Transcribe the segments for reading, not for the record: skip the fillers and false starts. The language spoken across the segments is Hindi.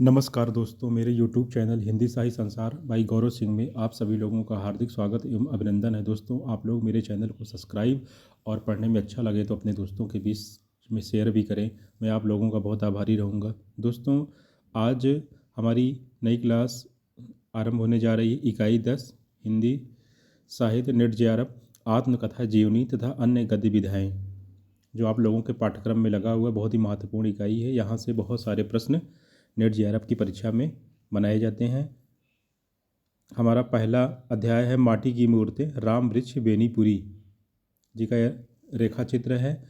नमस्कार दोस्तों, मेरे YouTube चैनल हिंदी साहित्य संसार भाई गौरव सिंह में आप सभी लोगों का हार्दिक स्वागत एवं अभिनंदन है। दोस्तों, आप लोग मेरे चैनल को सब्सक्राइब और पढ़ने में अच्छा लगे तो अपने दोस्तों के बीच में शेयर भी करें। मैं आप लोगों का बहुत आभारी रहूँगा। दोस्तों, आज हमारी नई क्लास आरंभ होने जा रही है। इकाई 10 हिंदी साहित्य नेट जेआरएफ आत्मकथा जीवनी तथा अन्य गतिविधियाँ, जो आप लोगों के पाठ्यक्रम में लगा हुआ बहुत ही महत्वपूर्ण इकाई है। यहाँ से बहुत सारे प्रश्न नेट जेआरएफ की परीक्षा में बनाए जाते हैं। हमारा पहला अध्याय है माटी की मूर्तें, राम वृक्ष बेनीपुरी जी का रेखा चित्र है।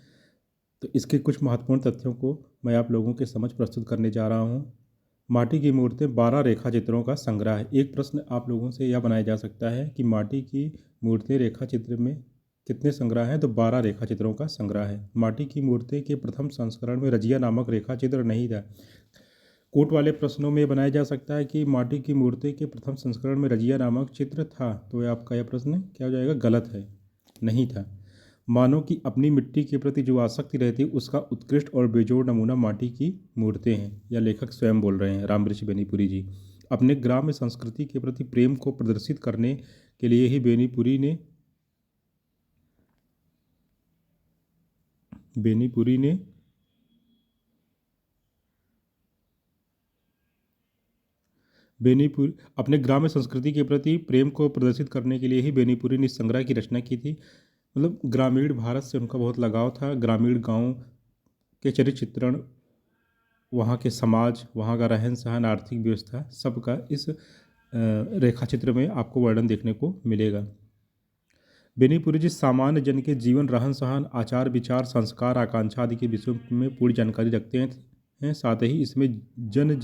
तो इसके कुछ महत्वपूर्ण तथ्यों को मैं आप लोगों के समझ प्रस्तुत करने जा रहा हूँ। माटी की मूर्तें 12 रेखा चित्रों का संग्रह है। एक प्रश्न आप लोगों से यह बनाया जा सकता है कि माटी की मूर्तें रेखा चित्र में कितने संग्रह हैं, तो 12 रेखा चित्रों का संग्रह है। माटी की मूर्तें के प्रथम संस्करण में रजिया नामक रेखा चित्र नहीं था। कोट वाले प्रश्नों में बनाया जा सकता है कि माटी की मूर्ति के प्रथम संस्करण में रजिया नामक चित्र था, तो आपका यह प्रश्न क्या हो जाएगा? गलत है, नहीं था। मानव की अपनी मिट्टी के प्रति जो आसक्ति रहती है उसका उत्कृष्ट और बेजोड़ नमूना माटी की मूर्तें हैं। यह लेखक स्वयं बोल रहे हैं, राम वृक्ष बेनीपुरी जी। अपने ग्राम्य संस्कृति के प्रति प्रेम को प्रदर्शित करने के लिए ही बेनीपुरी ने अपने ग्राम्य संस्कृति के प्रति प्रेम को प्रदर्शित करने के लिए ही बेनीपुरी ने इस संग्रह की रचना की थी। मतलब ग्रामीण भारत से उनका बहुत लगाव था। ग्रामीण गांव के चरित्र चित्रण, वहाँ के समाज, वहाँ का रहन सहन, आर्थिक व्यवस्था, सबका इस रेखा चित्र में आपको वर्णन देखने को मिलेगा। बेनीपुरी जी सामान्य जन के जीवन, रहन सहन, आचार विचार, संस्कार, आकांक्षा आदि के विषयों में पूरी जानकारी रखते हैं। साथ ही इसमें जन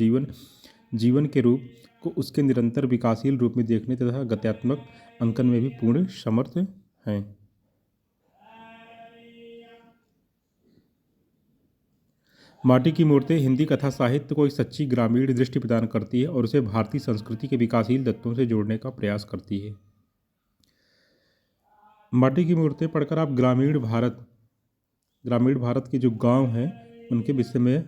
जीवन के रूप को उसके निरंतर विकासशील रूप में देखने तथा गत्यात्मक अंकन में भी पूर्ण समर्थ हैं। माटी की मूर्तें हिंदी कथा साहित्य को एक सच्ची ग्रामीण दृष्टि प्रदान करती है और उसे भारतीय संस्कृति के विकासशील तत्वों से जोड़ने का प्रयास करती है। माटी की मूर्तें पढ़कर आप ग्रामीण भारत के जो गांव हैं उनके विषय में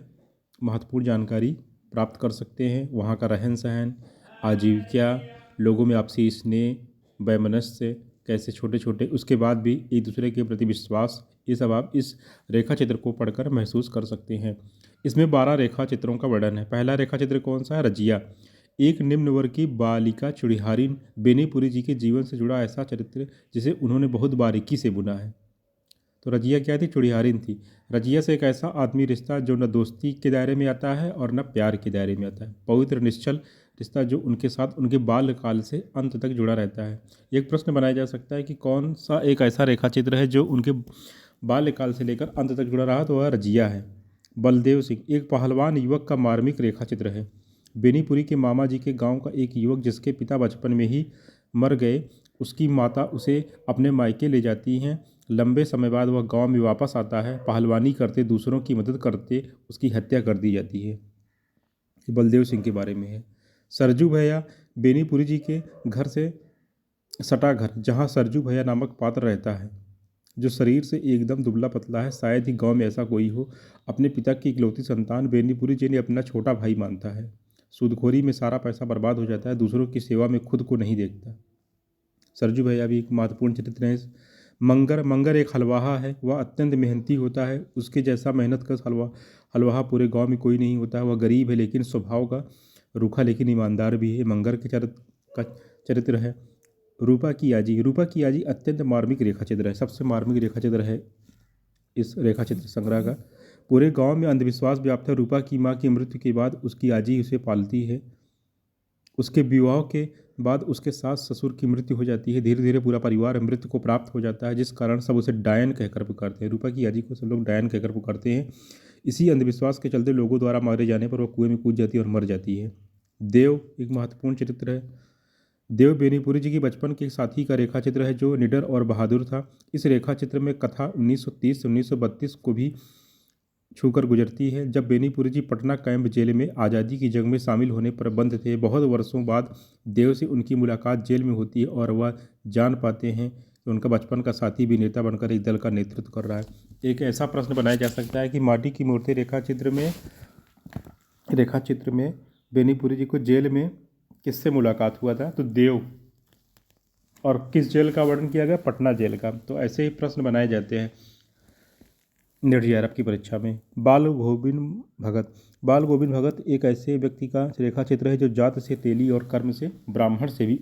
महत्वपूर्ण जानकारी प्राप्त कर सकते हैं। वहाँ का रहन सहन, आजीविका, लोगों में आपसी स्नेह, वैमनस्य, कैसे छोटे छोटे, उसके बाद भी एक दूसरे के प्रति विश्वास, ये सब आप इस रेखा चित्र को पढ़कर महसूस कर सकते हैं। इसमें 12 रेखा चित्रों का वर्णन है। पहला रेखा चित्र कौन सा है? रजिया, एक निम्न वर्ग की बालिका चुड़िहारिन। बेनीपुरी जी के जीवन से जुड़ा ऐसा चरित्र जिसे उन्होंने बहुत बारीकी से बुना है। तो रजिया क्या थी? चुड़िहारिन थी। रजिया से एक ऐसा आदमी रिश्ता जो न दोस्ती के दायरे में आता है और न प्यार के दायरे में आता है। पवित्र निश्चल रिश्ता जो उनके साथ उनके बाल्यकाल से अंत तक जुड़ा रहता है। एक प्रश्न बनाया जा सकता है कि कौन सा एक ऐसा रेखा चित्र है जो उनके बाल्यकाल से लेकर अंत तक जुड़ा रहा, तो वह रजिया है। बलदेव सिंह एक पहलवान युवक का मार्मिक रेखा चित्र है। बेनीपुरी के मामा जी के गांव का एक युवक जिसके पिता बचपन में ही मर गए, उसकी माता उसे अपने मायके ले जाती हैं। लंबे समय बाद वह गांव में वापस आता है। पहलवानी करते, दूसरों की मदद करते उसकी हत्या कर दी जाती है। बलदेव सिंह के बारे में है। सरजू भैया बेनीपुरी जी के घर से सटा घर, जहां सरजू भैया नामक पात्र रहता है, जो शरीर से एकदम दुबला पतला है। शायद ही गांव में ऐसा कोई हो। अपने पिता की इकलौती संतान बेनीपुरी जी ने अपना छोटा भाई मानता है। सूदखोरी में सारा पैसा बर्बाद हो जाता है, दूसरों की सेवा में खुद को नहीं देखता। सरजू भैया भी एक महत्वपूर्ण चरित्र है। मंगर एक हलवाहा है। वह अत्यंत मेहनती होता है। उसके जैसा मेहनतकश हलवाहा पूरे गांव में कोई नहीं होता है। वह गरीब है लेकिन स्वभाव का रूखा लेकिन ईमानदार भी है। मंगर के चरित्र है। रूपा की आजी अत्यंत मार्मिक रेखा चित्र है। सबसे मार्मिक रेखा चित्र है इस रेखा चित्र संग्रह का। पूरे गांव में अंधविश्वास व्याप्त है। रूपा की माँ की मृत्यु के बाद उसकी आजी उसे पालती है। उसके विवाह के बाद उसके सास ससुर की मृत्यु हो जाती है। धीरे धीरे पूरा परिवार मृत्यु को प्राप्त हो जाता है, जिस कारण सब उसे डायन कहकर पुकारते हैं। रूपा की आजी को सब लोग डायन कहकर पुकारते हैं। इसी अंधविश्वास के चलते लोगों द्वारा मारे जाने पर वह कुएं में कूद जाती है और मर जाती है। देव एक महत्वपूर्ण चरित्र है। देव बेनीपुरी जी की बचपन के साथी का रेखा चित्र है जो निडर और बहादुर था। इस रेखा चित्र में कथा 1930 से 1932 को भी छूकर गुजरती है, जब बेनीपुरी जी पटना कैंप जेल में आज़ादी की जंग में शामिल होने पर बंद थे। बहुत वर्षों बाद देव से उनकी मुलाकात जेल में होती है और वह जान पाते हैं कि उनका बचपन का साथी भी नेता बनकर एक दल का नेतृत्व कर रहा है। एक ऐसा प्रश्न बनाया जा सकता है कि माटी की मूर्ति रेखा चित्र में बेनीपुरी जी को जेल में किससे मुलाकात हुआ था? तो देव। और किस जेल का वर्णन किया गया? पटना जेल का। तो ऐसे ही प्रश्न बनाए जाते हैं नेट जीआरएफ की परीक्षा में। बाल गोविंद भगत। बाल गोविंद भगत एक ऐसे व्यक्ति का रेखा चित्र है जो जात से तेली और कर्म से ब्राह्मण से भी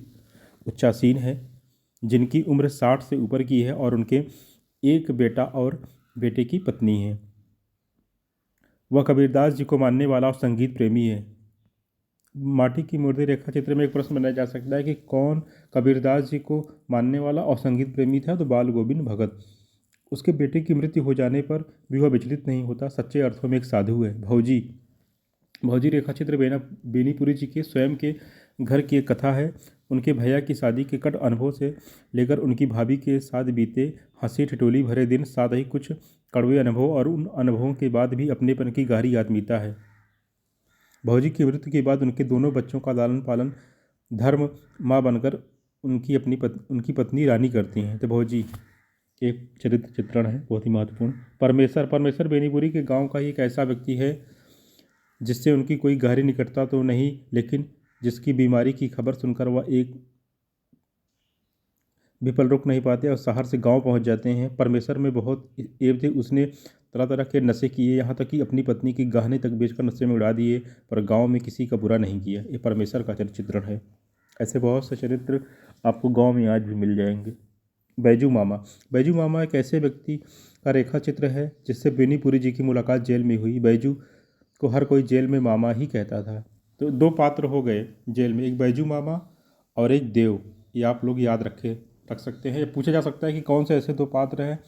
उच्चासीन है, जिनकी उम्र 60 से ऊपर की है और उनके एक बेटा और बेटे की पत्नी है। वह कबीरदास जी को मानने वाला और संगीत प्रेमी है। माटी की मूर्ति रेखा चित्र में एक प्रश्न बनाया जा सकता है कि कौन कबीरदास जी को मानने वाला और संगीत प्रेमी था? तो बाल गोविंद भगत। उसके बेटे की मृत्यु हो जाने पर भी वह विचलित नहीं होता, सच्चे अर्थों में एक साधु है। भौजी। भौजी रेखा चित्र बेनीपुरी जी के स्वयं के घर की एक कथा है। उनके भैया की शादी के कट अनुभव से लेकर उनकी भाभी के साथ बीते हंसी ठिठोली भरे दिन, साथ ही कुछ कड़वे अनुभव और उन अनुभवों के बाद भी अपनेपन की गहरी आत्मीयता है। भौजी की मृत्यु के बाद उनके दोनों बच्चों का लालन पालन धर्म माँ बनकर उनकी पत्नी रानी करती हैं। तो भौजी एक चरित्र चित्रण है बहुत ही महत्वपूर्ण। परमेश्वर। परमेश्वर बेनीपुरी के गांव का ही एक ऐसा व्यक्ति है जिससे उनकी कोई गहरी निकटता तो नहीं, लेकिन जिसकी बीमारी की खबर सुनकर वह एक भी पल रुक नहीं पाते और शहर से गांव पहुंच जाते हैं। परमेश्वर में बहुत एव थे, उसने तरह तरह के नशे किए, यहाँ तक कि अपनी पत्नी की गहने तक बेचकर नशे में उड़ा दिए, पर गांव में किसी का बुरा नहीं किया। ये परमेश्वर का चरित्र चित्रण है। ऐसे बहुत से चरित्र आपको गांव में आज भी मिल जाएंगे। बैजू मामा। बैजू मामा एक ऐसे व्यक्ति का रेखा चित्र है जिससे बेनीपुरी जी की मुलाकात जेल में हुई। बैजू को हर कोई जेल में मामा ही कहता था। तो दो पात्र हो गए जेल में, एक बैजू मामा और एक देव। ये आप लोग याद रख सकते हैं। ये पूछा जा सकता है कि कौन से ऐसे दो पात्र हैं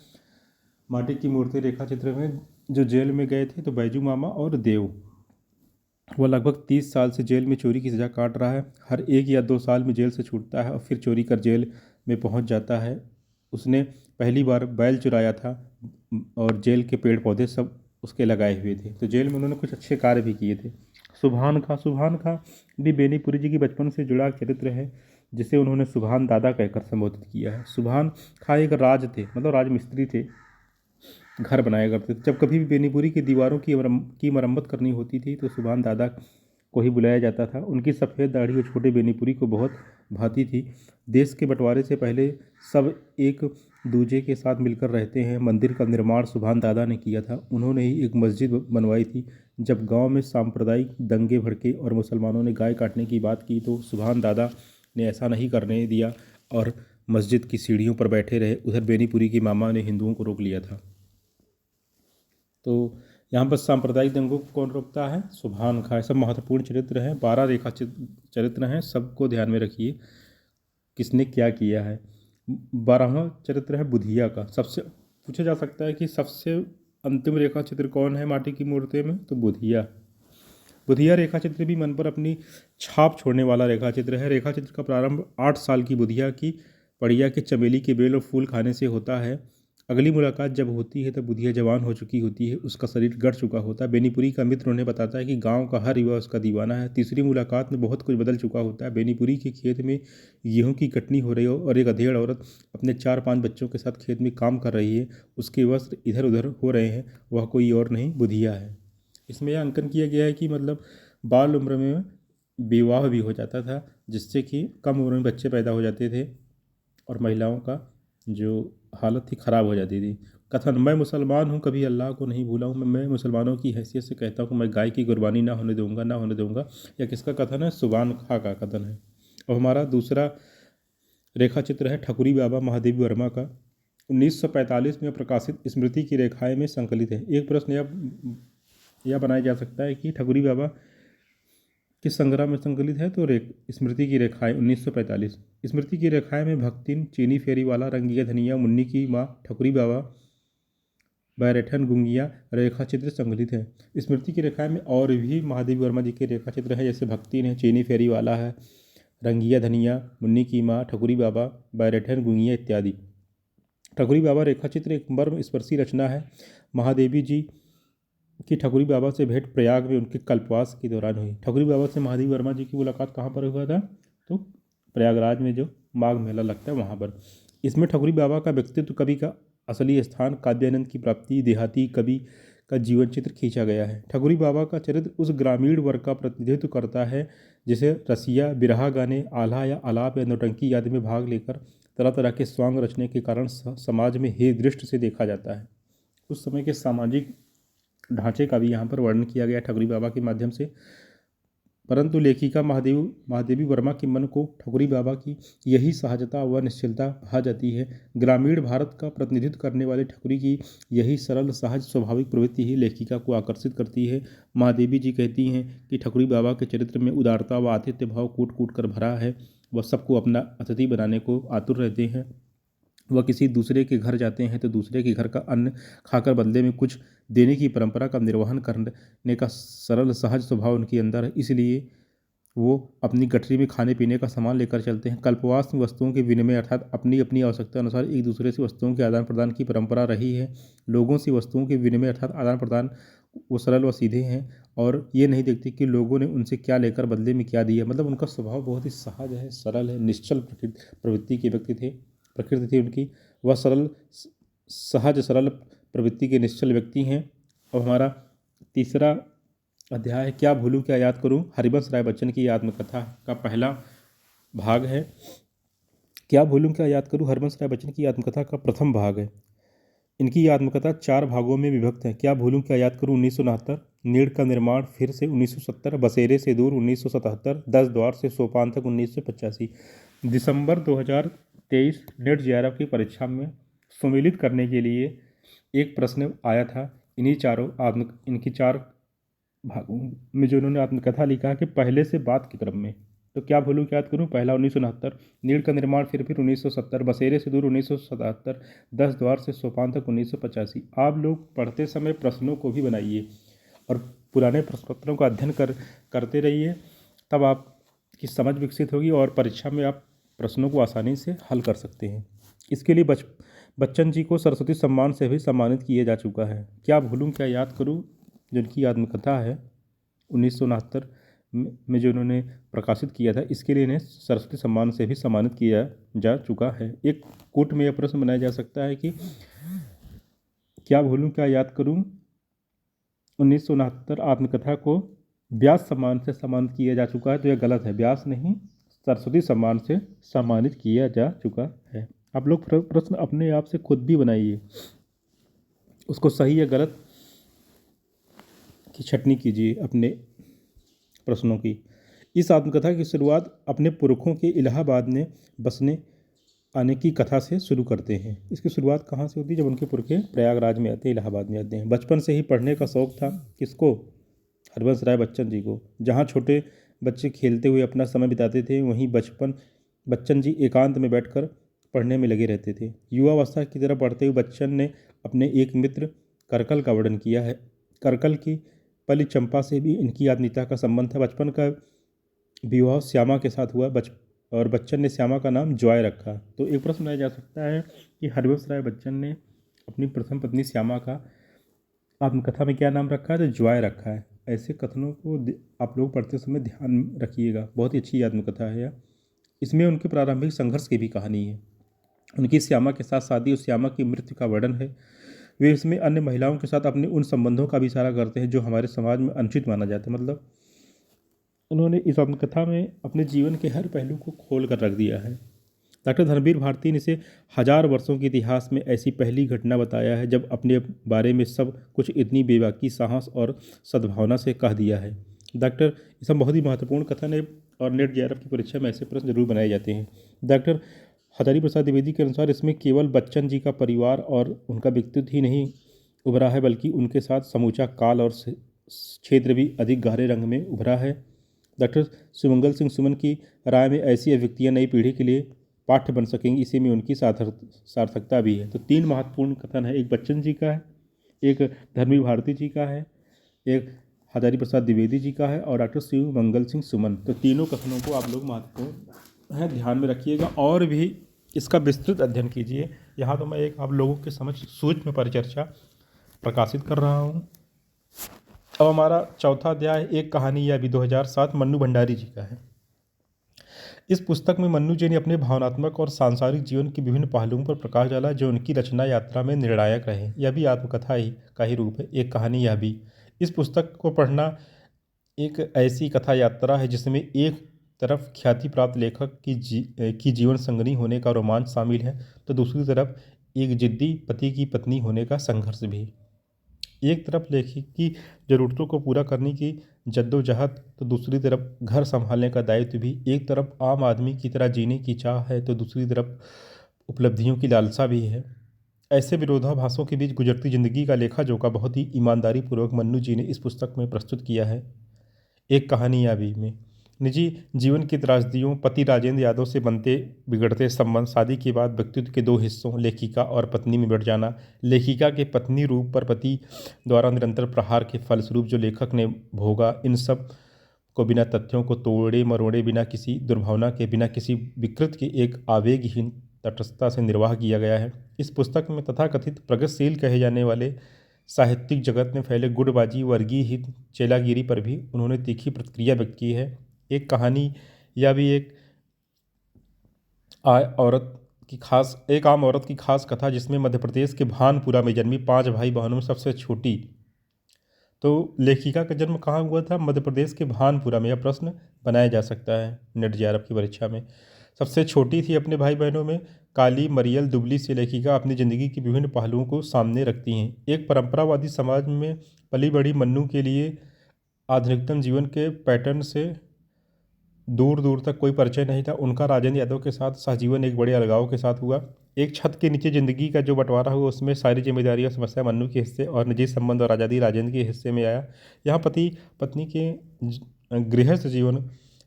माटी की मूर्ति रेखा चित्र में जो जेल में गए थे? तो बैजू मामा और देव। वह लगभग 30 साल से जेल में चोरी की सज़ा काट रहा है। हर 1 या 2 साल में जेल से छूटता है और फिर चोरी कर जेल में पहुंच जाता है। उसने पहली बार बैल चुराया था और जेल के पेड़ पौधे सब उसके लगाए हुए थे। तो जेल में उन्होंने कुछ अच्छे कार्य भी किए थे। सुभान खां। सुभान खां भी बेनीपुरी जी की बचपन से जुड़ा चरित्र है जिसे उन्होंने सुभान दादा कहकर संबोधित किया है। सुभान खां एक राज थे, मतलब राजमिस्त्री थे, घर बनाया करते थे। जब कभी भी बेनीपुरी की दीवारों की मरम्मत करनी होती थी तो सुभान दादा को ही बुलाया जाता था। उनकी सफ़ेद दाढ़ी और छोटे बेनीपुरी को बहुत भाती थी। देश के बंटवारे से पहले सब एक दूजे के साथ मिलकर रहते हैं। मंदिर का निर्माण सुभान दादा ने किया था। उन्होंने ही एक मस्जिद बनवाई थी। जब गांव में सांप्रदायिक दंगे भड़के और मुसलमानों ने गाय काटने की बात की तो सुभान दादा ने ऐसा नहीं करने दिया और मस्जिद की सीढ़ियों पर बैठे रहे। उधर बेनीपुरी की मामा ने हिंदुओं को रोक लिया था। तो यहाँ पर सांप्रदायिक दंगों को कौन रोकता है? सुभान खां। सब महत्वपूर्ण चरित्र हैं। 12 रेखा चरित्र हैं, सबको ध्यान में रखिए किसने क्या किया है। 12वां चरित्र है बुधिया का। सबसे पूछा जा सकता है कि सबसे अंतिम रेखा चित्र कौन है माटी की मूर्ति में? तो बुधिया। बुधिया रेखा चित्र भी मन पर अपनी छाप छोड़ने वाला रेखा चित्र है। रेखा चित्र का प्रारंभ 8 साल की बुधिया की पड़िया के चमेली के बेल और फूल खाने से होता है। अगली मुलाकात जब होती है तब बुधिया जवान हो चुकी होती है, उसका शरीर गड़ चुका होता है। बेनीपुरी का मित्र उन्हें बताता है कि गांव का हर युवा उसका दीवाना है। तीसरी मुलाकात में बहुत कुछ बदल चुका होता है। बेनीपुरी के खेत में गेहूं की कटनी हो रही हो और एक अधेड़ औरत अपने 4-5 बच्चों के साथ खेत में काम कर रही है। उसके वस्त्र इधर उधर हो रहे हैं, वह कोई और नहीं बुधिया है। इसमें यह अंकन किया गया है कि मतलब बाल उम्र में विवाह भी हो जाता था, जिससे कि कम उम्र में बच्चे पैदा हो जाते थे और महिलाओं का जो हालत थी ख़राब हो जाती थी। कथन: मैं मुसलमान हूँ, कभी अल्लाह को नहीं भूला हूँ। मैं मुसलमानों की हैसियत से कहता हूँ कि मैं गाय की कुर्बानी ना होने दूंगा, ना होने दूंगा। यह किसका कथन है? सुभान खां का कथन है। और हमारा दूसरा रेखा चित्र है ठकुरी बाबा महादेवी वर्मा का। 1945 में प्रकाशित स्मृति की रेखाएं में संकलित है। एक प्रश्न यह बनाया जा सकता है कि ठकुरी बाबा किस संग्रह में संकलित है? तो स्मृति की रेखाएं 1945। स्मृति की रेखाएं में भक्तिन, चीनी फेरी वाला, रंगिया धनिया, मुन्नी की माँ, ठकुरी बाबा, बैरेठन गुंगिया रेखा चित्र संकलित है। स्मृति की रेखाएं में और भी महादेवी वर्मा जी के रेखा चित्र है, जैसे भक्तिन है, चीनी फेरी वाला है, रंगिया धनिया, मुन्नी की माँ, ठकुरी बाबा, बैरेठन गुंगिया इत्यादि। ठकुरी बाबा रेखा चित्र एक मर्म स्पर्शी रचना है। महादेवी जी कि ठकुरी बाबा से भेंट प्रयाग में उनके कल्पवास के दौरान हुई। ठकुरी बाबा से महादेवी वर्मा जी की मुलाकात कहाँ पर हुआ था? तो प्रयागराज में जो माघ मेला लगता है वहाँ पर। इसमें ठकुरी बाबा का व्यक्तित्व, कवि का असली स्थान, काव्यानंद की प्राप्ति, देहाती कवि का जीवन चित्र खींचा गया है। ठकुरी बाबा का चरित्र उस ग्रामीण वर्ग का प्रतिनिधित्व करता है जिसे रसिया, बिरहा गाने, आल्हा या आलाप या नौटंकी आदि में भाग लेकर तरह तरह के सॉन्ग रचने के कारण समाज में हे दृष्टि से देखा जाता है। उस समय के सामाजिक ढांचे का भी यहाँ पर वर्णन किया गया ठकुरी बाबा के माध्यम से। परंतु लेखिका महादेवी वर्मा के मन को ठकुरी बाबा की यही सहजता व निश्चलता भा जाती है। ग्रामीण भारत का प्रतिनिधित्व करने वाले ठकुरी की यही सरल सहज स्वाभाविक प्रवृत्ति ही लेखिका को आकर्षित करती है। महादेवी जी कहती हैं कि ठकुरी बाबा के चरित्र में उदारता व आतिथ्य भाव कूट कूट कर भरा है। वह सबको अपना अतिथि बनाने को आतुर रहते हैं। वह किसी दूसरे के घर जाते हैं तो दूसरे के घर का अन्न खाकर बदले में कुछ देने की परंपरा का निर्वहन करने का सरल सहज स्वभाव उनके अंदर है। इसलिए वो अपनी गठरी में खाने पीने का सामान लेकर चलते हैं। कल्पवास में वस्तुओं के विनिमय अर्थात अपनी अपनी आवश्यकता अनुसार एक दूसरे से वस्तुओं के आदान प्रदान की परंपरा रही है। लोगों से वस्तुओं के विनिमय अर्थात आदान प्रदान वो सरल व सीधे हैं और ये नहीं देखते कि लोगों ने उनसे क्या लेकर बदले में क्या दिया। मतलब उनका स्वभाव बहुत ही सहज है, सरल है, निश्चल प्रवृत्ति के व्यक्ति थे, प्रकृति थी उनकी। वह सहज सरल प्रवृत्ति के निश्चल व्यक्ति हैं। अब हमारा तीसरा अध्याय है क्या भूलूं क्या याद करूं, हरिवंश राय बच्चन की आत्मकथा का पहला भाग है। क्या भूलूं क्या याद करूं हरिवंश राय बच्चन की आत्मकथा का प्रथम भाग है। इनकी आत्मकथा 4 भागों में विभक्त है। क्या भूलूं क्या याद करूं 1969, नीड़ का निर्माण फिर से 1970, बसेरे से दूर 1977, 10 द्वार से सोपान तक 1985। दिसंबर 2023 नेट जेआरएफ की परीक्षा में सम्मिलित करने के लिए एक प्रश्न आया था। इनकी 4 भागों में जो उन्होंने आत्मकथा लिखा कि पहले से बात के क्रम में। तो क्या भूलूं क्या याद करूं, पहला 1969, नीड़ का निर्माण फिर 1970, बसेरे से दूर 1977, 10 द्वार से सोपान तक 1985। आप लोग पढ़ते समय प्रश्नों को भी बनाइए और पुराने प्रश्न पत्रों का अध्ययन करते रहिए, तब आपकी समझ विकसित होगी और परीक्षा में आप प्रश्नों को आसानी से हल कर सकते हैं। इसके लिए बच्चन जी को सरस्वती सम्मान से भी सम्मानित किया जा चुका है। क्या भूलूं क्या याद करूं जिनकी आत्मकथा है 1969 में जो उन्होंने प्रकाशित किया था, इसके लिए इन्हें सरस्वती सम्मान से भी सम्मानित किया जा चुका है। एक कोट में यह प्रश्न बनाया जा सकता है कि क्या भूलूं क्या याद करूं 1969 आत्मकथा को व्यास सम्मान से सम्मानित किया जा चुका है। तो यह गलत है, व्यास नहीं, सरस्वती सम्मान से सम्मानित किया जा चुका है। आप लोग प्रश्न अपने आप से खुद भी बनाइए, उसको सही या गलत की छटनी कीजिए अपने प्रश्नों की। इस आत्मकथा की शुरुआत अपने पुरखों के इलाहाबाद में बसने आने की कथा से शुरू करते हैं। इसकी शुरुआत कहाँ से होती है, जब उनके पुरखे प्रयागराज में आते हैं, इलाहाबाद में आते हैं। बचपन से ही पढ़ने का शौक़ था किसको, हरिवंश राय बच्चन जी को। जहाँ छोटे बच्चे खेलते हुए अपना समय बिताते थे, वहीं बच्चन जी एकांत में बैठकर पढ़ने में लगे रहते थे। युवावस्था की तरह बढ़ते हुए बच्चन ने अपने एक मित्र करकल का वर्णन किया है। करकल की पली चंपा से भी इनकी आत्मीयता का संबंध था। बचपन का विवाह श्यामा के साथ हुआ और बच्चन ने श्यामा का नाम जॉय रखा। तो एक प्रश्न बनाया जा सकता है कि हरिवंश राय बच्चन ने अपनी प्रथम पत्नी श्यामा का आत्मकथा में क्या नाम रखा है, तो जॉय रखा है। ऐसे कथनों को आप लोग पढ़ते समय ध्यान रखिएगा, बहुत ही अच्छी आत्मकथा है। इसमें उनके प्रारंभिक संघर्ष की भी कहानी है। उनकी श्यामा के साथ शादी और श्यामा की मृत्यु का वर्णन है। वे इसमें अन्य महिलाओं के साथ अपने उन संबंधों का भी इशारा करते हैं जो हमारे समाज में अनुचित माना जाता है। मतलब उन्होंने इस आत्मकथा में अपने जीवन के हर पहलू को खोल कर रख दिया है। डॉक्टर धर्मवीर भारती ने इसे 1000 वर्षों के इतिहास में ऐसी पहली घटना बताया है जब अपने बारे में सब कुछ इतनी बेबाकी, साहस और सद्भावना से कह दिया है। डॉक्टर इसमें बहुत ही महत्वपूर्ण कथन है और नेट जेआरएफ की परीक्षा में ऐसे प्रश्न जरूर बनाए जाते हैं। डॉक्टर हजारी प्रसाद द्विवेदी के अनुसार इसमें केवल बच्चन जी का परिवार और उनका व्यक्तित्व ही नहीं उभरा है, बल्कि उनके साथ समूचा काल और क्षेत्र भी अधिक गहरे रंग में उभरा है। डॉक्टर सुमंगल सिंह सुमन की राय में ऐसी अभिव्यक्तियाँ नई पीढ़ी के लिए पाठ्य बन सकेंगी, इसी में उनकी सार्थकता भी है। तो 3 महत्वपूर्ण कथन है, एक बच्चन जी का है, एक धर्मवीर भारती जी का है, एक हजारी प्रसाद द्विवेदी जी का है और डॉक्टर सुमंगल सिंह सुमन। तो तीनों कथनों को आप लोग महत्वपूर्ण है ध्यान में रखिएगा और भी इसका विस्तृत अध्ययन कीजिए। यहाँ तो मैं एक आप लोगों के समझ सूक्ष्म परिचर्चा प्रकाशित कर रहा हूँ। अब हमारा चौथा अध्याय एक कहानी, यह भी 2007 मन्नू भंडारी जी का है। इस पुस्तक में मन्नू जी ने अपने भावनात्मक और सांसारिक जीवन के विभिन्न पहलुओं पर प्रकाश डाला जो उनकी रचना यात्रा में निर्णायक रहे। यह भी आत्मकथा ही का ही रूप है, एक कहानी यह भी। इस पुस्तक को पढ़ना एक ऐसी कथा यात्रा है जिसमें एक तरफ ख्याति प्राप्त लेखक की जीवन संगनी होने का रोमांच शामिल है, तो दूसरी तरफ एक जिद्दी पति की पत्नी होने का संघर्ष भी। एक तरफ लेखक की ज़रूरतों को पूरा करने की जद्दोजहद, तो दूसरी तरफ घर संभालने का दायित्व भी। एक तरफ आम आदमी की तरह जीने की चाह है, तो दूसरी तरफ उपलब्धियों की लालसा भी है। ऐसे विरोधाभासों के बीच गुजरती जिंदगी का लेखा जोखा बहुत ही ईमानदारी पूर्वक मन्नू जी ने इस पुस्तक में प्रस्तुत किया है। एक कहानी या भी में निजी जीवन की त्रासदियों, पति राजेंद्र यादव से बनते बिगड़ते संबंध, शादी के बाद व्यक्तित्व के दो हिस्सों लेखिका और पत्नी में बढ़ जाना, लेखिका के पत्नी रूप पर पति द्वारा निरंतर प्रहार के फलस्वरूप जो लेखक ने भोगा, इन सब को बिना तथ्यों को तोड़े मरोड़े, बिना किसी दुर्भावना के, बिना किसी विकृत के एक आवेगहीन तटस्थता से निर्वाह किया गया है। इस पुस्तक में तथाकथित प्रगतिशील कहे जाने वाले साहित्यिक जगत में फैले गुटबाजी, वर्गीय हित, चेलागिरी पर भी उन्होंने तीखी प्रतिक्रिया व्यक्त की है। एक कहानी या भी एक आम औरत की खास कथा, जिसमें मध्य प्रदेश के भानपुरा में जन्मी 5 भाई बहनों में सबसे छोटी। तो लेखिका का जन्म कहाँ हुआ था? मध्य प्रदेश के भानपुरा में। यह प्रश्न बनाया जा सकता है नेट जेआरएफ की परीक्षा में। सबसे छोटी थी अपने भाई बहनों में। काली मरियल दुबली से लेखिका अपनी ज़िंदगी के विभिन्न पहलुओं को सामने रखती हैं। एक परंपरावादी समाज में पली बड़ी मन्नू के लिए आधुनिकतम जीवन के पैटर्न से दूर दूर तक कोई परिचय नहीं था। उनका राजेंद्र यादव के साथ सहजीवन एक बड़े अलगाव के साथ हुआ। एक छत के नीचे ज़िंदगी का जो बंटवारा हुआ, उसमें सारी जिम्मेदारी और समस्या मन्नू के हिस्से और निजी संबंध और आज़ादी राजेंद्र के हिस्से में आया। यहाँ पति पत्नी के गृहस्थ जीवन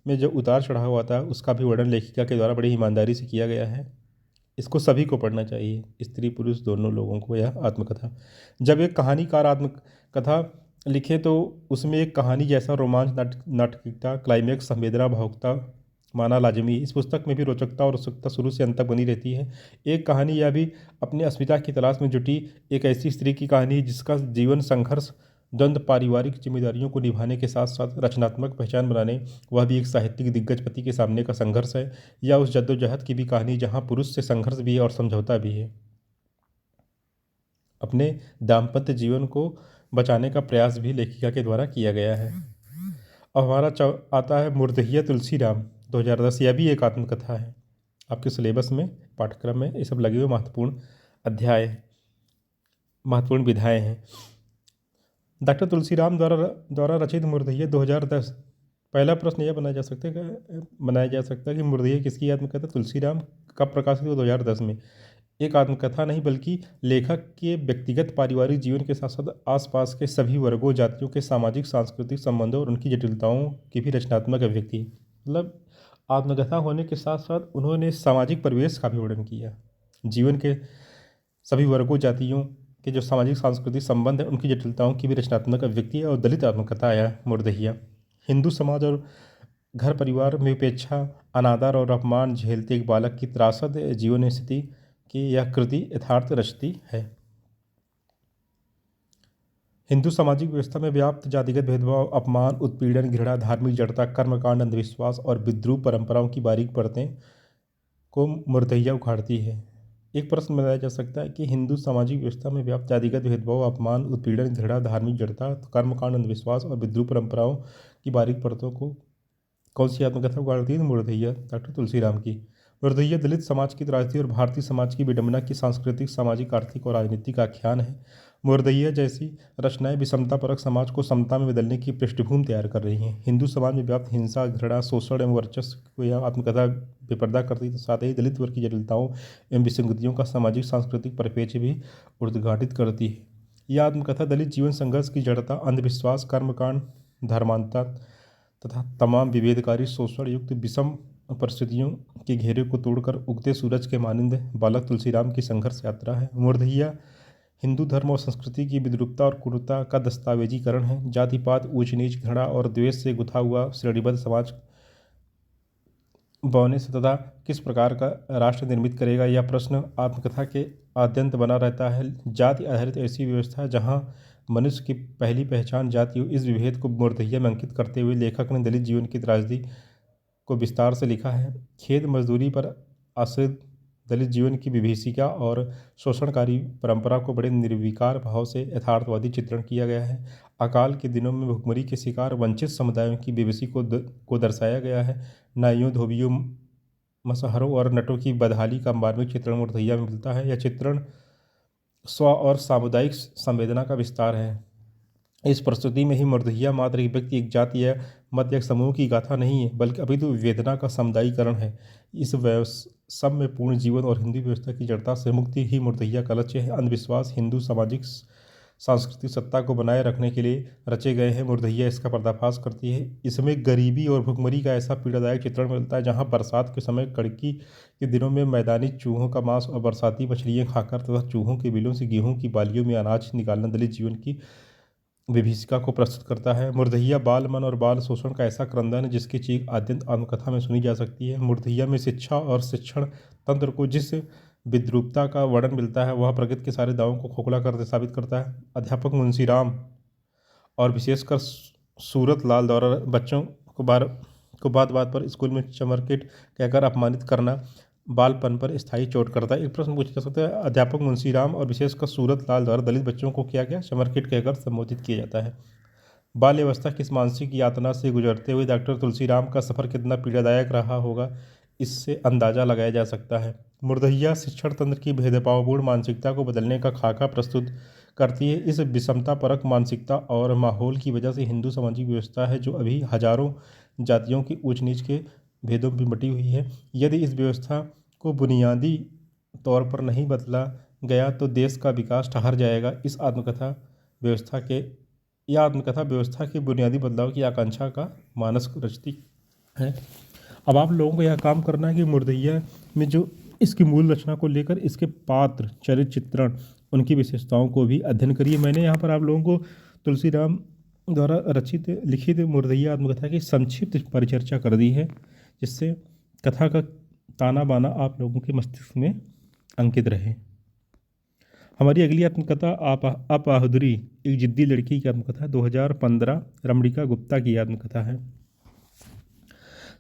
में जो उतार चढ़ाव हुआ था, उसका भी वर्णन लेखिका के द्वारा बड़ी ईमानदारी से किया गया है। इसको सभी को पढ़ना चाहिए, स्त्री पुरुष दोनों लोगों को। यह आत्मकथा, जब एक कहानीकार आत्मकथा लिखे तो उसमें एक कहानी जैसा रोमांच, नाटकीयता, क्लाइमैक्स, संवेदना, भावुकता माना लाजमी। इस पुस्तक में भी रोचकता और उत्सुकता शुरू से अंत तक बनी रहती है। एक कहानी यह भी अपनी अस्मिता की तलाश में जुटी एक ऐसी स्त्री की कहानी है जिसका जीवन संघर्ष, द्वंद्व, पारिवारिक जिम्मेदारियों को निभाने के साथ साथ रचनात्मक पहचान बनाने, वह भी एक साहित्यिक दिग्गज पति के सामने का संघर्ष है। या उस जद्दोजहद की भी कहानी जहाँ पुरुष से संघर्ष भी है और समझौता भी है। अपने दाम्पत्य जीवन को बचाने का प्रयास भी लेखिका के द्वारा किया गया है। अब हमारा आता है मुर्दहिया तुलसीराम 2010। यह भी एक आत्मकथा है। आपके सिलेबस में, पाठ्यक्रम में ये सब लगे हुए महत्वपूर्ण अध्याय, महत्वपूर्ण विधाएँ हैं। डॉक्टर तुलसीराम द्वारा रचित मुर्दहिया 2010। पहला प्रश्न यह बनाया जा सकता है कि मुर्दहिया किसकी आत्मकथा? तुलसीराम। कब प्रकाशित हुआ? 2010 में। एक आत्मकथा नहीं बल्कि लेखक के व्यक्तिगत पारिवारिक जीवन के साथ साथ आसपास के सभी वर्गों, जातियों के सामाजिक सांस्कृतिक संबंधों और उनकी जटिलताओं की भी रचनात्मक अभिव्यक्ति। मतलब आत्मकथा होने के साथ साथ उन्होंने सामाजिक परिवेश का भी वर्णन किया। जीवन के सभी वर्गों, जातियों के जो सामाजिक सांस्कृतिक संबंध है, उनकी जटिलताओं की भी रचनात्मक अभिव्यक्ति है। और दलित आत्मकथा है मुर्दहिया। हिंदू समाज और घर परिवार में उपेक्षा, अनादर और अपमान झेलते एक बालक की त्रासद जीवन स्थिति की यह कृति यथार्थ रचती है। हिंदू सामाजिक व्यवस्था में व्याप्त जातिगत भेदभाव, अपमान, उत्पीड़न, घृणा, धार्मिक जड़ता, कर्मकांड, अंधविश्वास और विद्रूप परंपराओं की बारीक परतें को मुर्दहिया उखाड़ती है। एक प्रश्न बनाया जा सकता है कि हिंदू सामाजिक व्यवस्था में व्याप्त जातिगत भेदभाव, अपमान, उत्पीड़न, घृणा, धार्मिक जड़ता, कर्मकांड, अंधविश्वास और विद्रूप परंपराओं की बारीक परतों को कौन सी आत्मकथा उगाड़ती है? मुर्दहिया, डॉक्टर तुलसीराम की। मुर्दहिया दलित समाज की त्रासदी और भारतीय समाज की विडंबना की सांस्कृतिक, सामाजिक, आर्थिक और राजनीतिक आख्यान है। मुर्दहिया जैसी रचनाएं विषमतापरक समाज को समता में बदलने की पृष्ठभूमि तैयार कर रही हैं। हिंदू समाज में व्याप्त हिंसा, घृणा, शोषण एवं वर्चस्व को यह आत्मकथा बेपर्दा करती है, साथ ही दलित वर्ग की जटिलताओं एवं विसंगतियों का सामाजिक सांस्कृतिक परिप्रेक्ष्य भी उद्घाटित करती है। यह आत्मकथा दलित जीवन संघर्ष की जड़ता, अंधविश्वास, कर्मकांड, धर्मांतता तथा तमाम विभेदकारी शोषण युक्त विषम परिस्थितियों के घेरे को तोड़कर उगते सूरज के मानिंद बालक तुलसीराम की संघर्ष यात्रा है। मुर्दहिया हिंदू धर्म और संस्कृति की विद्रूपता और क्रूरता का दस्तावेजीकरण है। जातिपात, ऊंच नीच, घृणा और द्वेष से गुथा हुआ श्रेणीबद्ध समाज बौने से तथा किस प्रकार का राष्ट्र निर्मित करेगा, यह प्रश्न आत्मकथा के आद्यंत बना रहता है। जाति आधारित ऐसी व्यवस्था जहाँ मनुष्य की पहली पहचान जाति हो, इस विभेद को मुर्दहिया में अंकित करते हुए लेखक ने दलित जीवन की त्रासदी को विस्तार से लिखा है। खेत मजदूरी पर आश्रित दलित जीवन की विभीषिका और शोषणकारी परंपरा को बड़े निर्विकार भाव से यथार्थवादी चित्रण किया गया है। अकाल के दिनों में भुखमरी के शिकार वंचित समुदायों की बेबसी को दर्शाया गया है। नाइयों, धोबियों, मसहरों और नटों की बदहाली का मार्मिक चित्रण मुर्दहिया में मिलता है। यह चित्रण स्व और सामुदायिक संवेदना का विस्तार है। इस प्रस्तुति में ही मुर्दहिया मात्र एक व्यक्ति, एक जाति या मत या एक समूह की गाथा नहीं है, बल्कि अपितु वेदना का समुदायीकरण है। इस सब में पूर्ण जीवन और हिंदू व्यवस्था की जड़ता से मुक्ति ही मुर्दहिया का लक्ष्य है। अंधविश्वास हिंदू सामाजिक सांस्कृतिक सत्ता को बनाए रखने के लिए रचे गए हैं। मुर्दहिया इसका पर्दाफाश करती है। इसमें गरीबी और भुखमरी का ऐसा पीड़ादायक चित्रण मिलता है, जहाँ बरसात के समय कड़की के दिनों में मैदानी चूहों का मांस और बरसाती मछलियाँ खाकर तथा चूहों के बिलों से गेहूं की बालियों में अनाज निकालना दलित जीवन की विभीषिका को प्रस्तुत करता है। मुर्दहिया बाल मन और बाल शोषण का ऐसा क्रंदन है जिसकी चीख आद्यंत आत्मकथा में सुनी जा सकती है। मुर्दहिया में शिक्षा और शिक्षण तंत्र को जिस विद्रूपता का वर्णन मिलता है, वह प्रगति के सारे दावों को खोखला कर साबित करता है। अध्यापक मुंशीराम और विशेषकर सूरत लाल द्वारा बच्चों को बात बात पर स्कूल में चमरकेट कहकर अपमानित करना बालपन पर स्थायी चोट करता है। एक प्रश्न पूछा जा सकता है, अध्यापक मुंशीराम और विशेषकर सूरत लाल द्वारा दलित बच्चों को क्या क्या चमरकेट कहकर संबोधित किया जाता है? बाल्यावस्था किस मानसिक यातना से गुजरते हुए डॉक्टर तुलसीराम का सफ़र कितना पीड़ादायक रहा होगा, इससे अंदाजा लगाया जा सकता है। मुर्दहिया शिक्षण तंत्र की भेदभावपूर्ण मानसिकता को बदलने का खाका प्रस्तुत करती है। इस विषमतापरक मानसिकता और माहौल की वजह से हिंदू सामाजिक व्यवस्था है जो अभी हजारों जातियों की ऊंच नीच के भेदों में बटी हुई है। यदि इस व्यवस्था को बुनियादी तौर पर नहीं बदला गया तो देश का विकास ठहर जाएगा। यह आत्मकथा व्यवस्था के बुनियादी बदलाव की आकांक्षा का मानस रचती है। अब आप लोगों को यह काम करना है कि मुर्दहिया में जो इसकी मूल रचना को लेकर इसके पात्र, चरित्र चित्रण, उनकी विशेषताओं को भी अध्ययन करिए। मैंने यहाँ पर आप लोगों को तुलसीराम द्वारा रचित लिखित मुर्दहिया आत्मकथा की संक्षिप्त परिचर्चा कर दी है, जिससे कथा का ताना बाना आप लोगों के मस्तिष्क में अंकित रहे। हमारी अगली आत्मकथा अपाहुदरी, एक जिद्दी लड़की की आत्मकथा 2015 रमणिका गुप्ता की आत्मकथा है।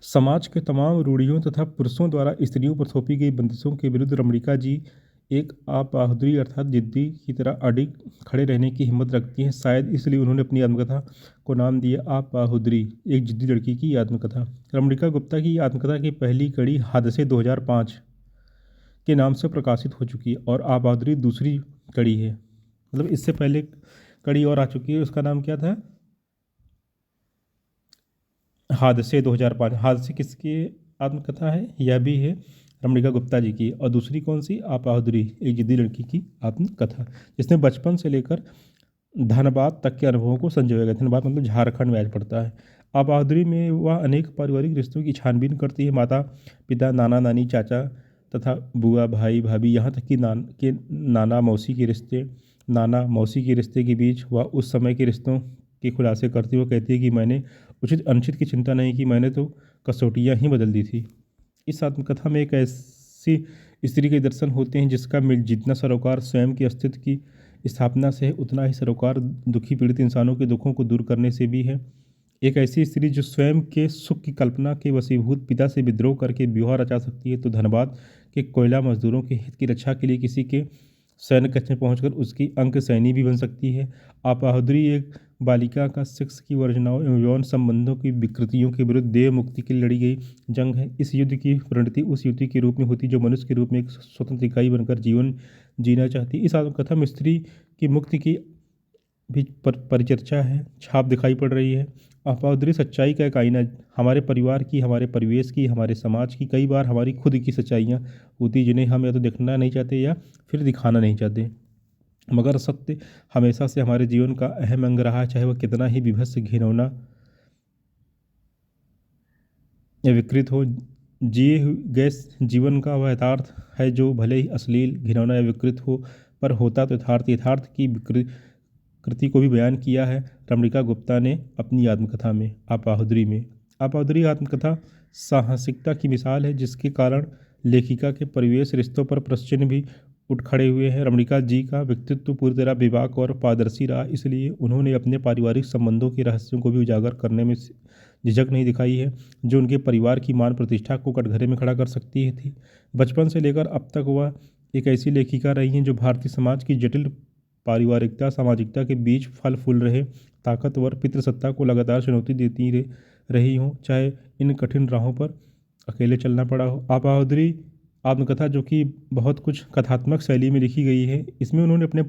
समाज के तमाम रूढ़ियों तथा पुरुषों द्वारा स्त्रियों पर थोपी गई बंदिशों के विरुद्ध रमणिका जी एक अपाहुदरी अर्थात जिद्दी की तरह अडिग खड़े रहने की हिम्मत रखती हैं। शायद इसलिए उन्होंने अपनी आत्मकथा को नाम दिया अपाहुदरी, एक जिद्दी लड़की की आत्मकथा। रमणिका गुप्ता की आत्मकथा की पहली कड़ी हादसे 2005 के नाम से प्रकाशित हो चुकी है और अपाहुदरी दूसरी कड़ी है। मतलब इससे पहले कड़ी और आ चुकी है, उसका नाम क्या था? हादसे 2005। हादसे किसकी आत्मकथा है? यह भी है रमणिका गुप्ता जी की। और दूसरी कौन सी? अपाहुदरी, एक जिद्दी लड़की की आत्मकथा, जिसने बचपन से लेकर धनबाद तक के अनुभवों को संजोया गया। धनबाद मतलब झारखंड में आज पड़ता है। अपाहुदरी में वह अनेक पारिवारिक रिश्तों की छानबीन करती है। माता पिता, नाना नानी, चाचा तथा बुआ, भाई भाभी, यहाँ तक कि नाना मौसी के रिश्ते के बीच वह उस समय के रिश्तों के खुलासे करती हुए कहती है कि मैंने उचित अनुचित की चिंता नहीं की, मैंने तो कसौटियाँ ही बदल दी थी। इस आत्मकथा में एक ऐसी स्त्री के दर्शन होते हैं जिसका जितना सरोकार स्वयं के अस्तित्व की स्थापना से है, उतना ही सरोकार दुखी पीड़ित इंसानों के दुखों को दूर करने से भी है। एक ऐसी स्त्री जो स्वयं के सुख की कल्पना के वशीभूत पिता से विद्रोह करके विवाह रचा सकती है, तो धनबाद के कोयला मजदूरों के हित की रक्षा के लिए किसी के सैन्य कक्ष में पहुंचकर उसकी अंक सैनी भी बन सकती है। अपाहुदरी एक बालिका का सेक्स की वर्जनाओं एवं यौन संबंधों की विकृतियों के विरुद्ध देह मुक्ति के लिए लड़ी गई जंग है। इस युद्ध की परिणति उस युवती के रूप में होती जो मनुष्य के रूप में एक स्वतंत्र इकाई बनकर जीवन जीना चाहती। इस आत्मकथा में स्त्री की मुक्ति की भी परिचर्चा है, छाप दिखाई पड़ रही है। अपाहुदरी सच्चाई का एक आईना, हमारे परिवार की, हमारे परिवेश की, हमारे समाज की, कई बार हमारी खुद की सच्चाइयाँ होती जिन्हें हम या तो देखना नहीं चाहते या फिर दिखाना नहीं चाहते। मगर सत्य हमेशा से हमारे जीवन का अहम अंग रहा है, चाहे वह कितना ही विभत्स, घिनौना या विकृत हो। जिए गए जीवन का वह यथार्थ है जो भले ही अश्लील, घिनौना या विकृत हो, पर होता तो यथार्थ की कृति को भी बयान किया है रमणिका गुप्ता ने अपनी आत्मकथा में अपाहुदरी में। अपाहुदरी आत्मकथा साहसिकता की मिसाल है, जिसके कारण लेखिका के परिवेश रिश्तों पर प्रश्न भी उठ खड़े हुए हैं। रमणिका जी का व्यक्तित्व पूरी तरह बेबाक और पारदर्शी रहा, इसलिए उन्होंने अपने पारिवारिक संबंधों के रहस्यों को भी उजागर करने में झिझक नहीं दिखाई है, जो उनके परिवार की मान प्रतिष्ठा को कटघरे में खड़ा कर सकती थी। बचपन से लेकर अब तक वह एक ऐसी लेखिका रही हैं जो भारतीय समाज की जटिल पारिवारिकता सामाजिकता के बीच फल फूल रहे ताकतवर पितृसत्ता को लगातार चुनौती देती रही हों, चाहे इन कठिन राहों पर अकेले चलना पड़ा हो। आपाहुदरी आत्मकथा, जो कि बहुत कुछ कथात्मक शैली में लिखी गई है, इसमें उन्होंने अपने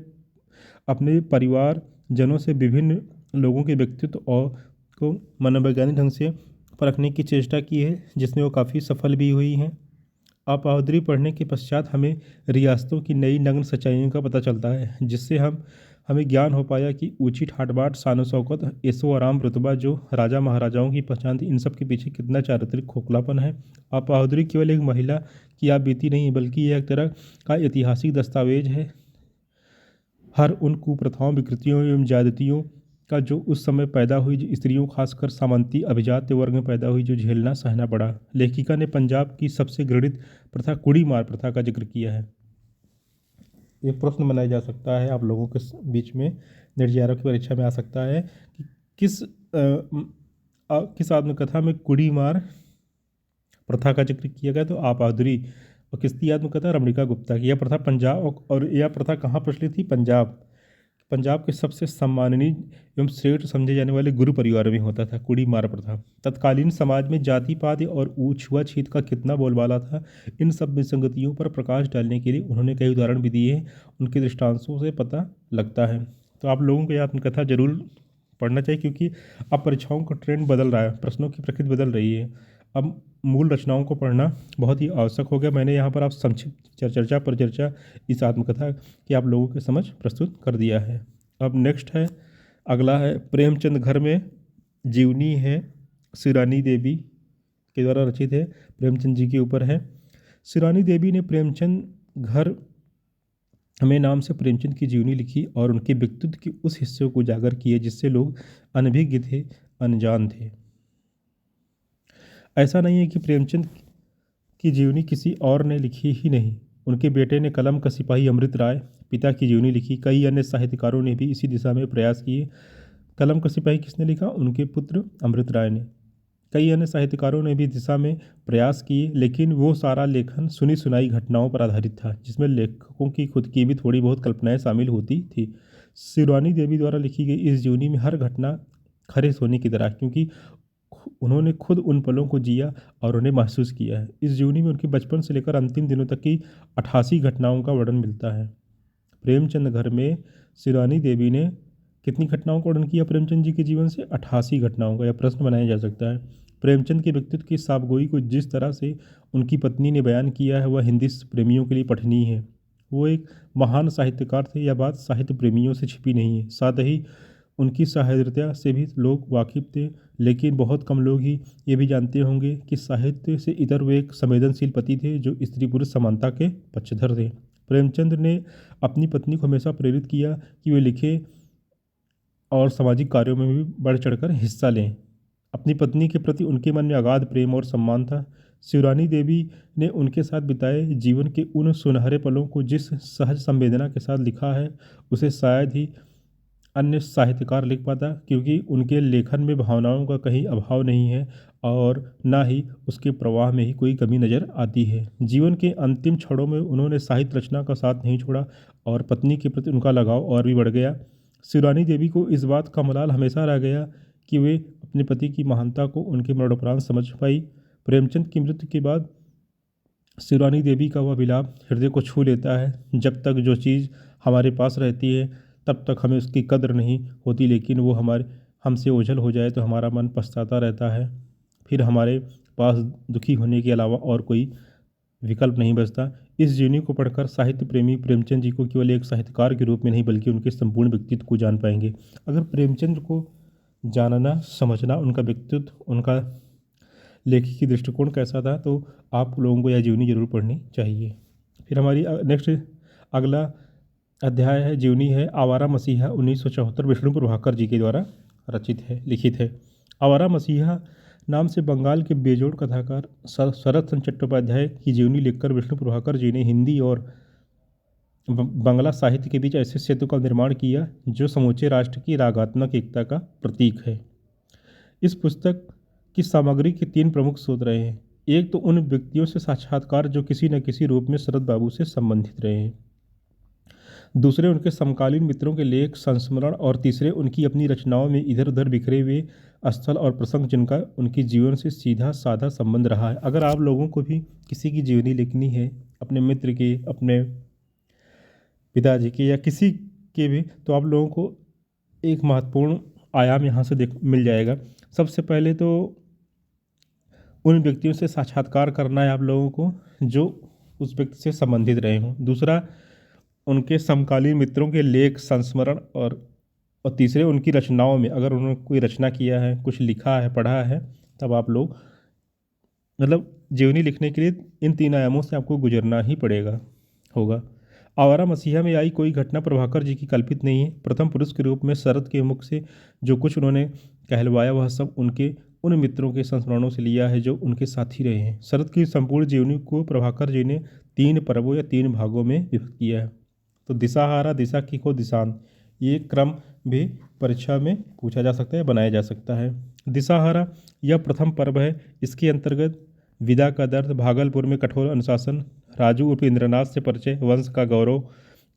अपने परिवार जनों से विभिन्न लोगों के व्यक्तित्व और को मनोवैज्ञानिक ढंग से परखने की चेष्टा की है, जिसमें वो काफ़ी सफल भी हुई हैं। आपाहुदरी पढ़ने के पश्चात हमें रियासतों की नई नग्न सच्चाइयों का पता चलता है, जिससे हमें ज्ञान हो पाया कि ऊंची ठाट-बाट, शान शौकत, ऐशो आराम, रुतबा जो राजा महाराजाओं की पहचान थी, इन सब के पीछे कितना चारित्रिक खोखलापन है। आपाहुदरी केवल एक महिला की आप बीती नहीं है, बल्कि यह एक तरह का ऐतिहासिक दस्तावेज है हर उन कुप्रथाओं, विकृतियों एवं ज्यादतियों का जो उस समय पैदा हुई, जो स्त्रियों खासकर सामंती अभिजात्य वर्ग में पैदा हुई, जो झेलना सहना पड़ा। लेखिका ने पंजाब की सबसे घृणित प्रथा कुड़ी मार प्रथा का जिक्र किया है। एक प्रश्न बनाया जा सकता है आप लोगों के बीच में, नेट जेआरएफ की परीक्षा में आ सकता है कि किस आत्मकथा में कुड़ी मार प्रथा का जिक्र किया गया, तो आपाहुदरी। और किसकी आत्मकथा? रमणिका गुप्ता की। यह प्रथा पंजाब और यह प्रथा कहाँ प्रचलित थी? पंजाब के सबसे सम्माननीय एवं श्रेष्ठ समझे जाने वाले गुरु परिवार में होता था कुड़ी मार प्रथा। तत्कालीन समाज में जाति पात और छुआछूत का कितना बोलबाला था, इन सब विसंगतियों पर प्रकाश डालने के लिए उन्होंने कई उदाहरण भी दिए हैं, उनके दृष्टांतों से पता लगता है। तो आप लोगों को यह आत्मकथा जरूर पढ़ना चाहिए, क्योंकि अब परीक्षाओं का ट्रेंड बदल रहा है, प्रश्नों की प्रकृति बदल रही है। अब मूल रचनाओं को पढ़ना बहुत ही आवश्यक हो गया। मैंने यहाँ पर आप संक्षिप्त चर्चा पर चर्चा इस आत्मकथा की आप लोगों के समझ प्रस्तुत कर दिया है। अब नेक्स्ट है, अगला है प्रेमचंद घर में जीवनी है, शिरानी देवी के द्वारा रचित है, प्रेमचंद जी के ऊपर है। शिरानी देवी ने प्रेमचंद घर में नाम से प्रेमचंद की जीवनी लिखी और उनके व्यक्तित्व के उस हिस्से को उजागर किए जिससे लोग अनभिज्ञ थे, अनजान थे। ऐसा नहीं है कि प्रेमचंद की जीवनी किसी और ने लिखी ही नहीं, उनके बेटे ने कलम का सिपाही अमृत राय पिता की जीवनी लिखी। कई अन्य साहित्यकारों ने भी इसी दिशा में प्रयास किए। कलम का सिपाही किसने लिखा? उनके पुत्र अमृत राय ने। कई अन्य साहित्यकारों ने भी दिशा में प्रयास किए, लेकिन वो सारा लेखन सुनी सुनाई घटनाओं पर आधारित था, जिसमें लेखकों की खुद की भी थोड़ी बहुत कल्पनाएं शामिल होती थी। शिरानी देवी द्वारा लिखी गई इस जीवनी में हर घटना खरे सोने की तरह, क्योंकि उन्होंने खुद उन पलों को जिया और उन्हें महसूस किया है। इस जीवनी में उनके बचपन से लेकर अंतिम दिनों तक की 88 घटनाओं का वर्णन मिलता है। प्रेमचंद घर में शिरानी देवी ने कितनी घटनाओं का वर्णन किया प्रेमचंद जी के जीवन से? 88 घटनाओं का। यह प्रश्न बनाया जा सकता है। प्रेमचंद के व्यक्तित्व की साफगोई को जिस तरह से उनकी पत्नी ने बयान किया है, वह हिंदी प्रेमियों के लिए पठनीय है। वो एक महान साहित्यकार थे, यह बात साहित्य प्रेमियों से छिपी नहीं है। साथ ही उनकी सहृदयता से भी लोग वाकिफ थे, लेकिन बहुत कम लोग ही ये भी जानते होंगे कि साहित्य से इतर वे एक संवेदनशील पति थे जो स्त्री पुरुष समानता के पक्षधर थे। प्रेमचंद ने अपनी पत्नी को हमेशा प्रेरित किया कि वे लिखे और सामाजिक कार्यों में भी बढ़ चढ़कर हिस्सा लें। अपनी पत्नी के प्रति उनके मन में अगाध प्रेम और सम्मान था। शिरानी देवी ने उनके साथ बिताए जीवन के उन सुनहरे पलों को जिस सहज संवेदना के साथ लिखा है, उसे शायद ही अन्य साहित्यकार लिख पाता, क्योंकि उनके लेखन में भावनाओं का कहीं अभाव नहीं है और ना ही उसके प्रवाह में ही कोई कमी नज़र आती है। जीवन के अंतिम क्षणों में उन्होंने साहित्य रचना का साथ नहीं छोड़ा और पत्नी के प्रति उनका लगाव और भी बढ़ गया। शिरानी देवी को इस बात का मलाल हमेशा रह गया कि वे अपने पति की महानता को उनके मरणोपरांत समझ पाई। प्रेमचंद की मृत्यु के बाद शिरानी देवी का वह विलाप हृदय को छू लेता है। जब तक जो चीज़ हमारे पास रहती है तब तक हमें उसकी कद्र नहीं होती, लेकिन वो हमसे ओझल हो जाए तो हमारा मन पछताता रहता है। फिर हमारे पास दुखी होने के अलावा और कोई विकल्प नहीं बचता। इस जीवनी को पढ़कर साहित्य प्रेमी प्रेमचंद जी को केवल एक साहित्यकार के रूप में नहीं, बल्कि उनके संपूर्ण व्यक्तित्व को जान पाएंगे। अगर प्रेमचंद को जानना, समझना, उनका व्यक्तित्व, उनका लेखी की दृष्टिकोण कैसा था, तो आप लोगों को यह जीवनी जरूर पढ़नी चाहिए। फिर हमारी नेक्स्ट अगला अध्याय है, जीवनी है आवारा मसीहा 1974 विष्णु प्रभाकर जी के द्वारा रचित है, लिखित है। आवारा मसीहा नाम से बंगाल के बेजोड़ कथाकार शरत चंद्र चट्टोपाध्याय की जीवनी लिखकर विष्णु प्रभाकर जी ने हिंदी और बांग्ला साहित्य के बीच ऐसे सेतु का निर्माण किया जो समूचे राष्ट्र की रागात्मक एकता का प्रतीक है। इस पुस्तक की सामग्री के तीन प्रमुख स्रोत रहे हैं। एक तो उन व्यक्तियों से साक्षात्कार जो किसी न किसी रूप में शरद बाबू से संबंधित रहे हैं, दूसरे उनके समकालीन मित्रों के लेख संस्मरण और तीसरे उनकी अपनी रचनाओं में इधर उधर बिखरे हुए स्थल और प्रसंग जिनका उनके जीवन से सीधा साधा संबंध रहा है। अगर आप लोगों को भी किसी की जीवनी लिखनी है, अपने मित्र की, अपने पिताजी की या किसी के भी, तो आप लोगों को एक महत्वपूर्ण आयाम यहाँ से देख मिल जाएगा। सबसे पहले तो उन व्यक्तियों से साक्षात्कार करना है आप लोगों को जो उस व्यक्ति से संबंधित रहे हों। दूसरा उनके समकालीन मित्रों के लेख संस्मरण और तीसरे उनकी रचनाओं में, अगर उन्होंने कोई रचना किया है, कुछ लिखा है, पढ़ा है, तब आप लोग मतलब जीवनी लिखने के लिए इन तीन आयामों से आपको गुजरना ही पड़ेगा होगा। आवारा मसीहा में आई कोई घटना प्रभाकर जी की कल्पित नहीं है। प्रथम पुरुष के रूप में शरद के मुख से जो कुछ उन्होंने कहलवाया वह सब उनके उन मित्रों के संस्मरणों से लिया है जो उनके साथी रहे हैं। शरद की संपूर्ण जीवनी को प्रभाकर जी ने तीन पर्वों या तीन भागों में विभक्त किया है। तो दिशाहारा, दिशा की खो, दिशांत, ये क्रम भी परीक्षा में पूछा जा सकता है, बनाया जा सकता है। दिशाहारा यह प्रथम पर्व है। इसके अंतर्गत विदा का दर्द, भागलपुर में कठोर अनुशासन, राजू उर्फ इंद्रनाथ से परिचय, वंश का गौरव,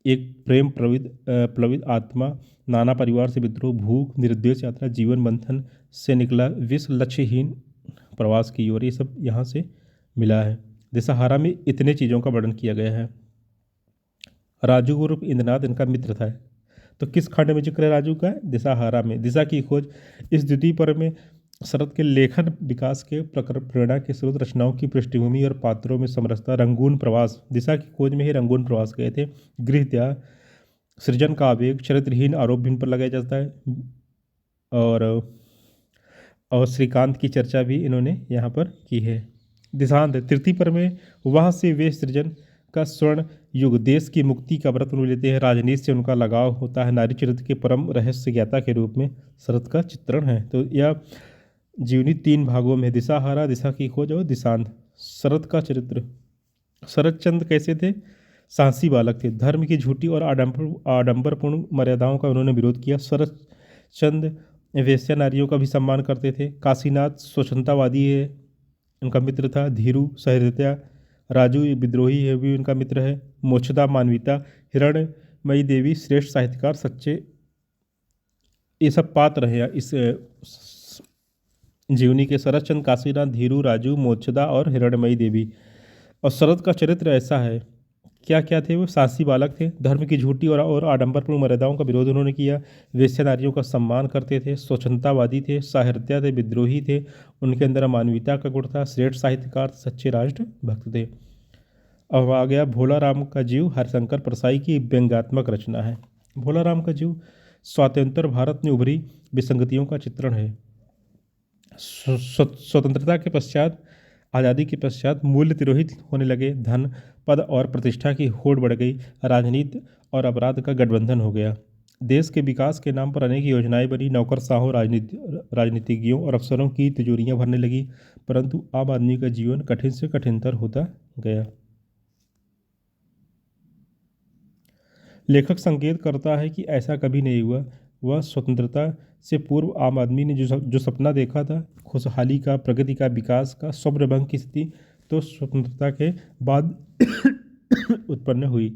एक प्रेम प्लवित आत्मा, नाना परिवार से विद्रोह, भूख, निर्देश यात्रा, जीवन बंधन से निकला विष, लक्ष्यहीन प्रवास की ओर, ये सब यहाँ से मिला है। दिशाहारा में इतने चीज़ों का वर्णन किया गया है। राजू उर्फ इंद्रनाथ इनका मित्र था। तो किस खंड में जिक्र है राजू का? दिशाहारा में। दिशा की खोज, इस द्वितीय पर्व में शरद के लेखन विकास के प्रेरणा के स्रोत, रचनाओं की पृष्ठभूमि और पात्रों में समरसता। रंगून प्रवास, दिशा की खोज में ही रंगून प्रवास गए थे। गृह त्याग, सृजन का आवेग, चरित्रहीन आरोप भी इन पर लगाया जाता है। और श्रीकांत की चर्चा भी इन्होंने यहाँ पर की है। दिशांत, तृतीय पर्व में वहाँ से वे सृजन का स्वर्ण युग, देश की मुक्ति का व्रत उन्होंने लेते हैं। राजनीति से उनका लगाव होता है। नारी चरित्र के परम रहस्य ज्ञाता के रूप में शरद का चित्रण है। तो यह जीवनी तीन भागों में, दिशाहारा, दिशा की खोज और दिशांत। शरद का चरित्र, शरद चंद्र कैसे थे? साहसी बालक थे। धर्म की झूठी और आडंबरपूर्ण मर्यादाओं का उन्होंने विरोध किया। शरद चंद्र वेश्या नारियों का भी सम्मान करते थे। काशीनाथ स्वच्छंदतावादी है, उनका मित्र था। धीरू सहृदयता, राजू विद्रोही है, भी उनका मित्र है। मोक्षदा मानवीयता, हिरणमयी देवी श्रेष्ठ साहित्यकार, सच्चे, ये सब पात्र हैं इस जीवनी के। शरदचंद्र, काशीनाथ, धीरू, राजू, मोक्षदा और हिरणमयी देवी। और शरद का चरित्र ऐसा है, क्या क्या थे वो? साहसी बालक थे। धर्म की झूठी और आडंबरपूर्ण मर्यादाओं का विरोध उन्होंने किया। वेश्या नारियों का सम्मान करते थे। स्वच्छंदतावादी थे। साहृदय थे, विद्रोही थे। उनके अंदर मानवीयता का गुण था। श्रेष्ठ साहित्यकार, सच्चे राष्ट्र भक्त थे। अब आ गया भोला राम का जीव, हरिशंकर परसाई की व्यंग्यात्मक रचना है। भोला राम का जीव स्वातंत्र भारत में उभरी विसंगतियों का चित्रण है। स्वतंत्रता के पश्चात, आज़ादी के पश्चात मूल्य तिरोहित होने लगे। धन, पद और प्रतिष्ठा की होड़ बढ़ गई। राजनीति और अपराध का गठबंधन हो गया। देश के विकास के नाम पर अनेक योजनाएं बनी। नौकरशाहों, राजनीतिज्ञों और अफसरों की तिजोरियां भरने लगी। परंतु आम आदमी का जीवन कठिन से कठिनतर होता गया। लेखक संकेत करता है कि ऐसा कभी नहीं हुआ। वह स्वतंत्रता से पूर्व आम आदमी ने जो सपना देखा था, खुशहाली का, प्रगति का, विकास का, स्वप्नभंग की स्थिति, तो स्वतंत्रता के बाद उत्पन्न हुई।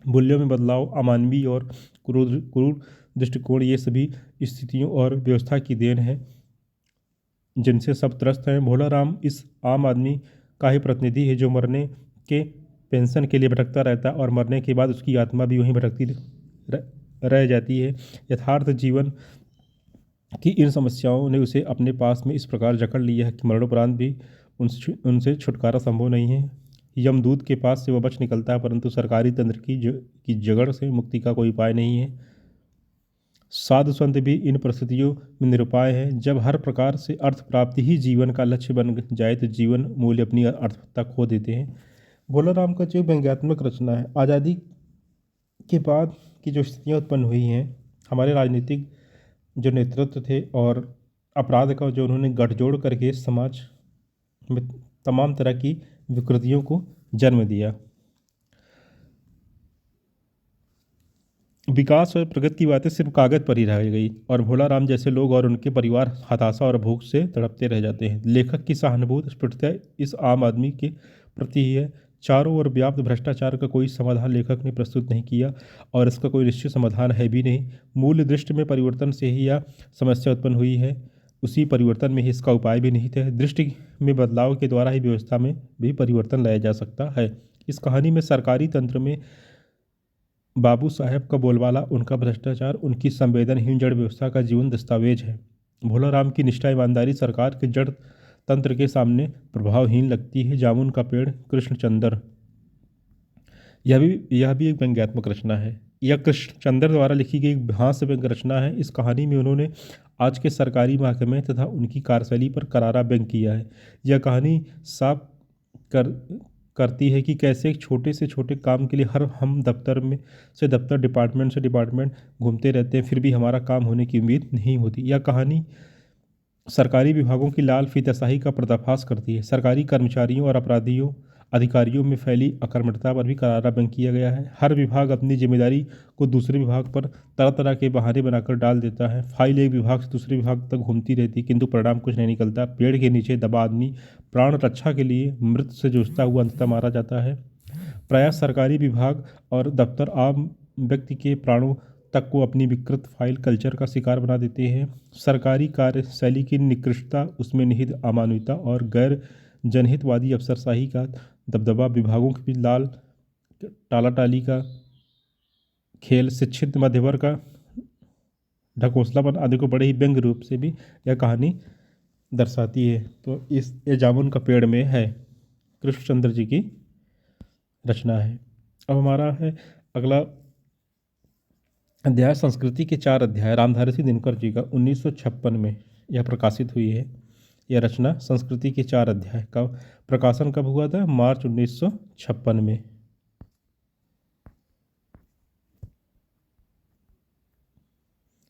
मूल्यों में बदलाव, अमानवीय और क्रूर दृष्टिकोण, ये सभी स्थितियों और व्यवस्था की देन है जिनसे सब त्रस्त हैं। भोला राम इस आम आदमी का ही प्रतिनिधि है जो मरने के पेंशन के लिए भटकता रहता है और मरने के बाद उसकी आत्मा भी वहीं भटकती रह जाती है। यथार्थ जीवन की इन समस्याओं ने उसे अपने पास में इस प्रकार जकड़ लिया है कि मरणोपरांत भी उनसे छुटकारा संभव नहीं है। यमदूत के पास से वह बच निकलता है, परंतु सरकारी तंत्र की जगड़ से मुक्ति का कोई उपाय नहीं है। साधु संत भी इन परिस्थितियों में निरुपाय हैं। जब हर प्रकार से अर्थ प्राप्ति ही जीवन का लक्ष्य बन जाए तो जीवन मूल्य अपनी अर्थवत्ता खो देते हैं। भोला राम का जो व्यंग्यात्मक रचना है, आज़ादी के बाद की जो स्थितियाँ उत्पन्न हुई हैं, हमारे राजनीतिक जो नेतृत्व थे और अपराध का जो उन्होंने गठजोड़ करके समाज में तमाम तरह की विकृतियों को जन्म दिया। विकास और प्रगति की बातें सिर्फ कागज पर ही रह गई और भोला राम जैसे लोग और उनके परिवार हताशा और भूख से तड़पते रह जाते हैं। लेखक की सहानुभूति स्फूर्तियाँ इस आम आदमी के प्रति ही है। चारों ओर व्याप्त भ्रष्टाचार का कोई समाधान लेखक ने प्रस्तुत नहीं किया और इसका कोई निश्चित समाधान है भी नहीं। मूल्य दृष्टि में परिवर्तन से ही यह समस्या उत्पन्न हुई है, उसी परिवर्तन में ही इसका उपाय भी निहित है। दृष्टि में बदलाव के द्वारा ही व्यवस्था में भी परिवर्तन लाया जा सकता है। इस कहानी में सरकारी तंत्र में बाबू साहब का बोलबाला, उनका भ्रष्टाचार, उनकी संवेदनहीन जड़ व्यवस्था का जीवन दस्तावेज है। भोला राम की निष्ठा ईमानदारी सरकार के जड़ तंत्र के सामने प्रभावहीन लगती है। जामुन का पेड़, कृष्णचंद्र। यह भी एक व्यंग्यात्मक रचना है। यह कृष्णचंद्र द्वारा लिखी गई एक हास्य व्यंग्य रचना है। इस कहानी में उन्होंने आज के सरकारी महकमे तथा उनकी कार्यशैली पर करारा व्यंग किया है। यह कहानी साफ कर करती है कि कैसे एक छोटे से छोटे काम के लिए हम दफ्तर में से दफ्तर, डिपार्टमेंट से डिपार्टमेंट घूमते रहते हैं, फिर भी हमारा काम होने की उम्मीद नहीं होती। यह कहानी सरकारी विभागों की लाल फीताशाही का पर्दाफाश करती है। सरकारी कर्मचारियों और अधिकारियों में फैली अकर्मण्यता पर भी करारा व्यंग किया गया है। हर विभाग अपनी जिम्मेदारी को दूसरे विभाग पर तरह तरह के बहाने बनाकर डाल देता है। फाइल एक विभाग से दूसरे विभाग तक घूमती रहती, किंतु परिणाम कुछ नहीं निकलता। पेड़ के नीचे दबा आदमी प्राण रक्षा के लिए मृत्यु से जूझता हुआ अंततः मारा जाता है। प्रायः सरकारी विभाग और दफ्तर आम व्यक्ति के प्राणों तक को अपनी विकृत फाइल कल्चर का शिकार बना देते हैं। सरकारी कार्यशैली की निकृष्टता, उसमें निहित अमानवीयता और गैर जनहितवादी अफसरशाही का दबदबा, विभागों के बीच लाल टालाटाली का खेल, शिक्षित मध्यवर्ग का ढकोसलापन आदि को बड़े ही व्यंग्य रूप से भी यह कहानी दर्शाती है। तो ये जामुन का पेड़ में है, कृष्णचंद्र जी की रचना है। अब हमारा है अगला अध्याय, संस्कृति के 4 अध्याय। रामधारी सिंह दिनकर जी का 1956 में यह प्रकाशित हुई है। यह रचना संस्कृति के 4 अध्याय का प्रकाशन कब हुआ था? मार्च 1956 में।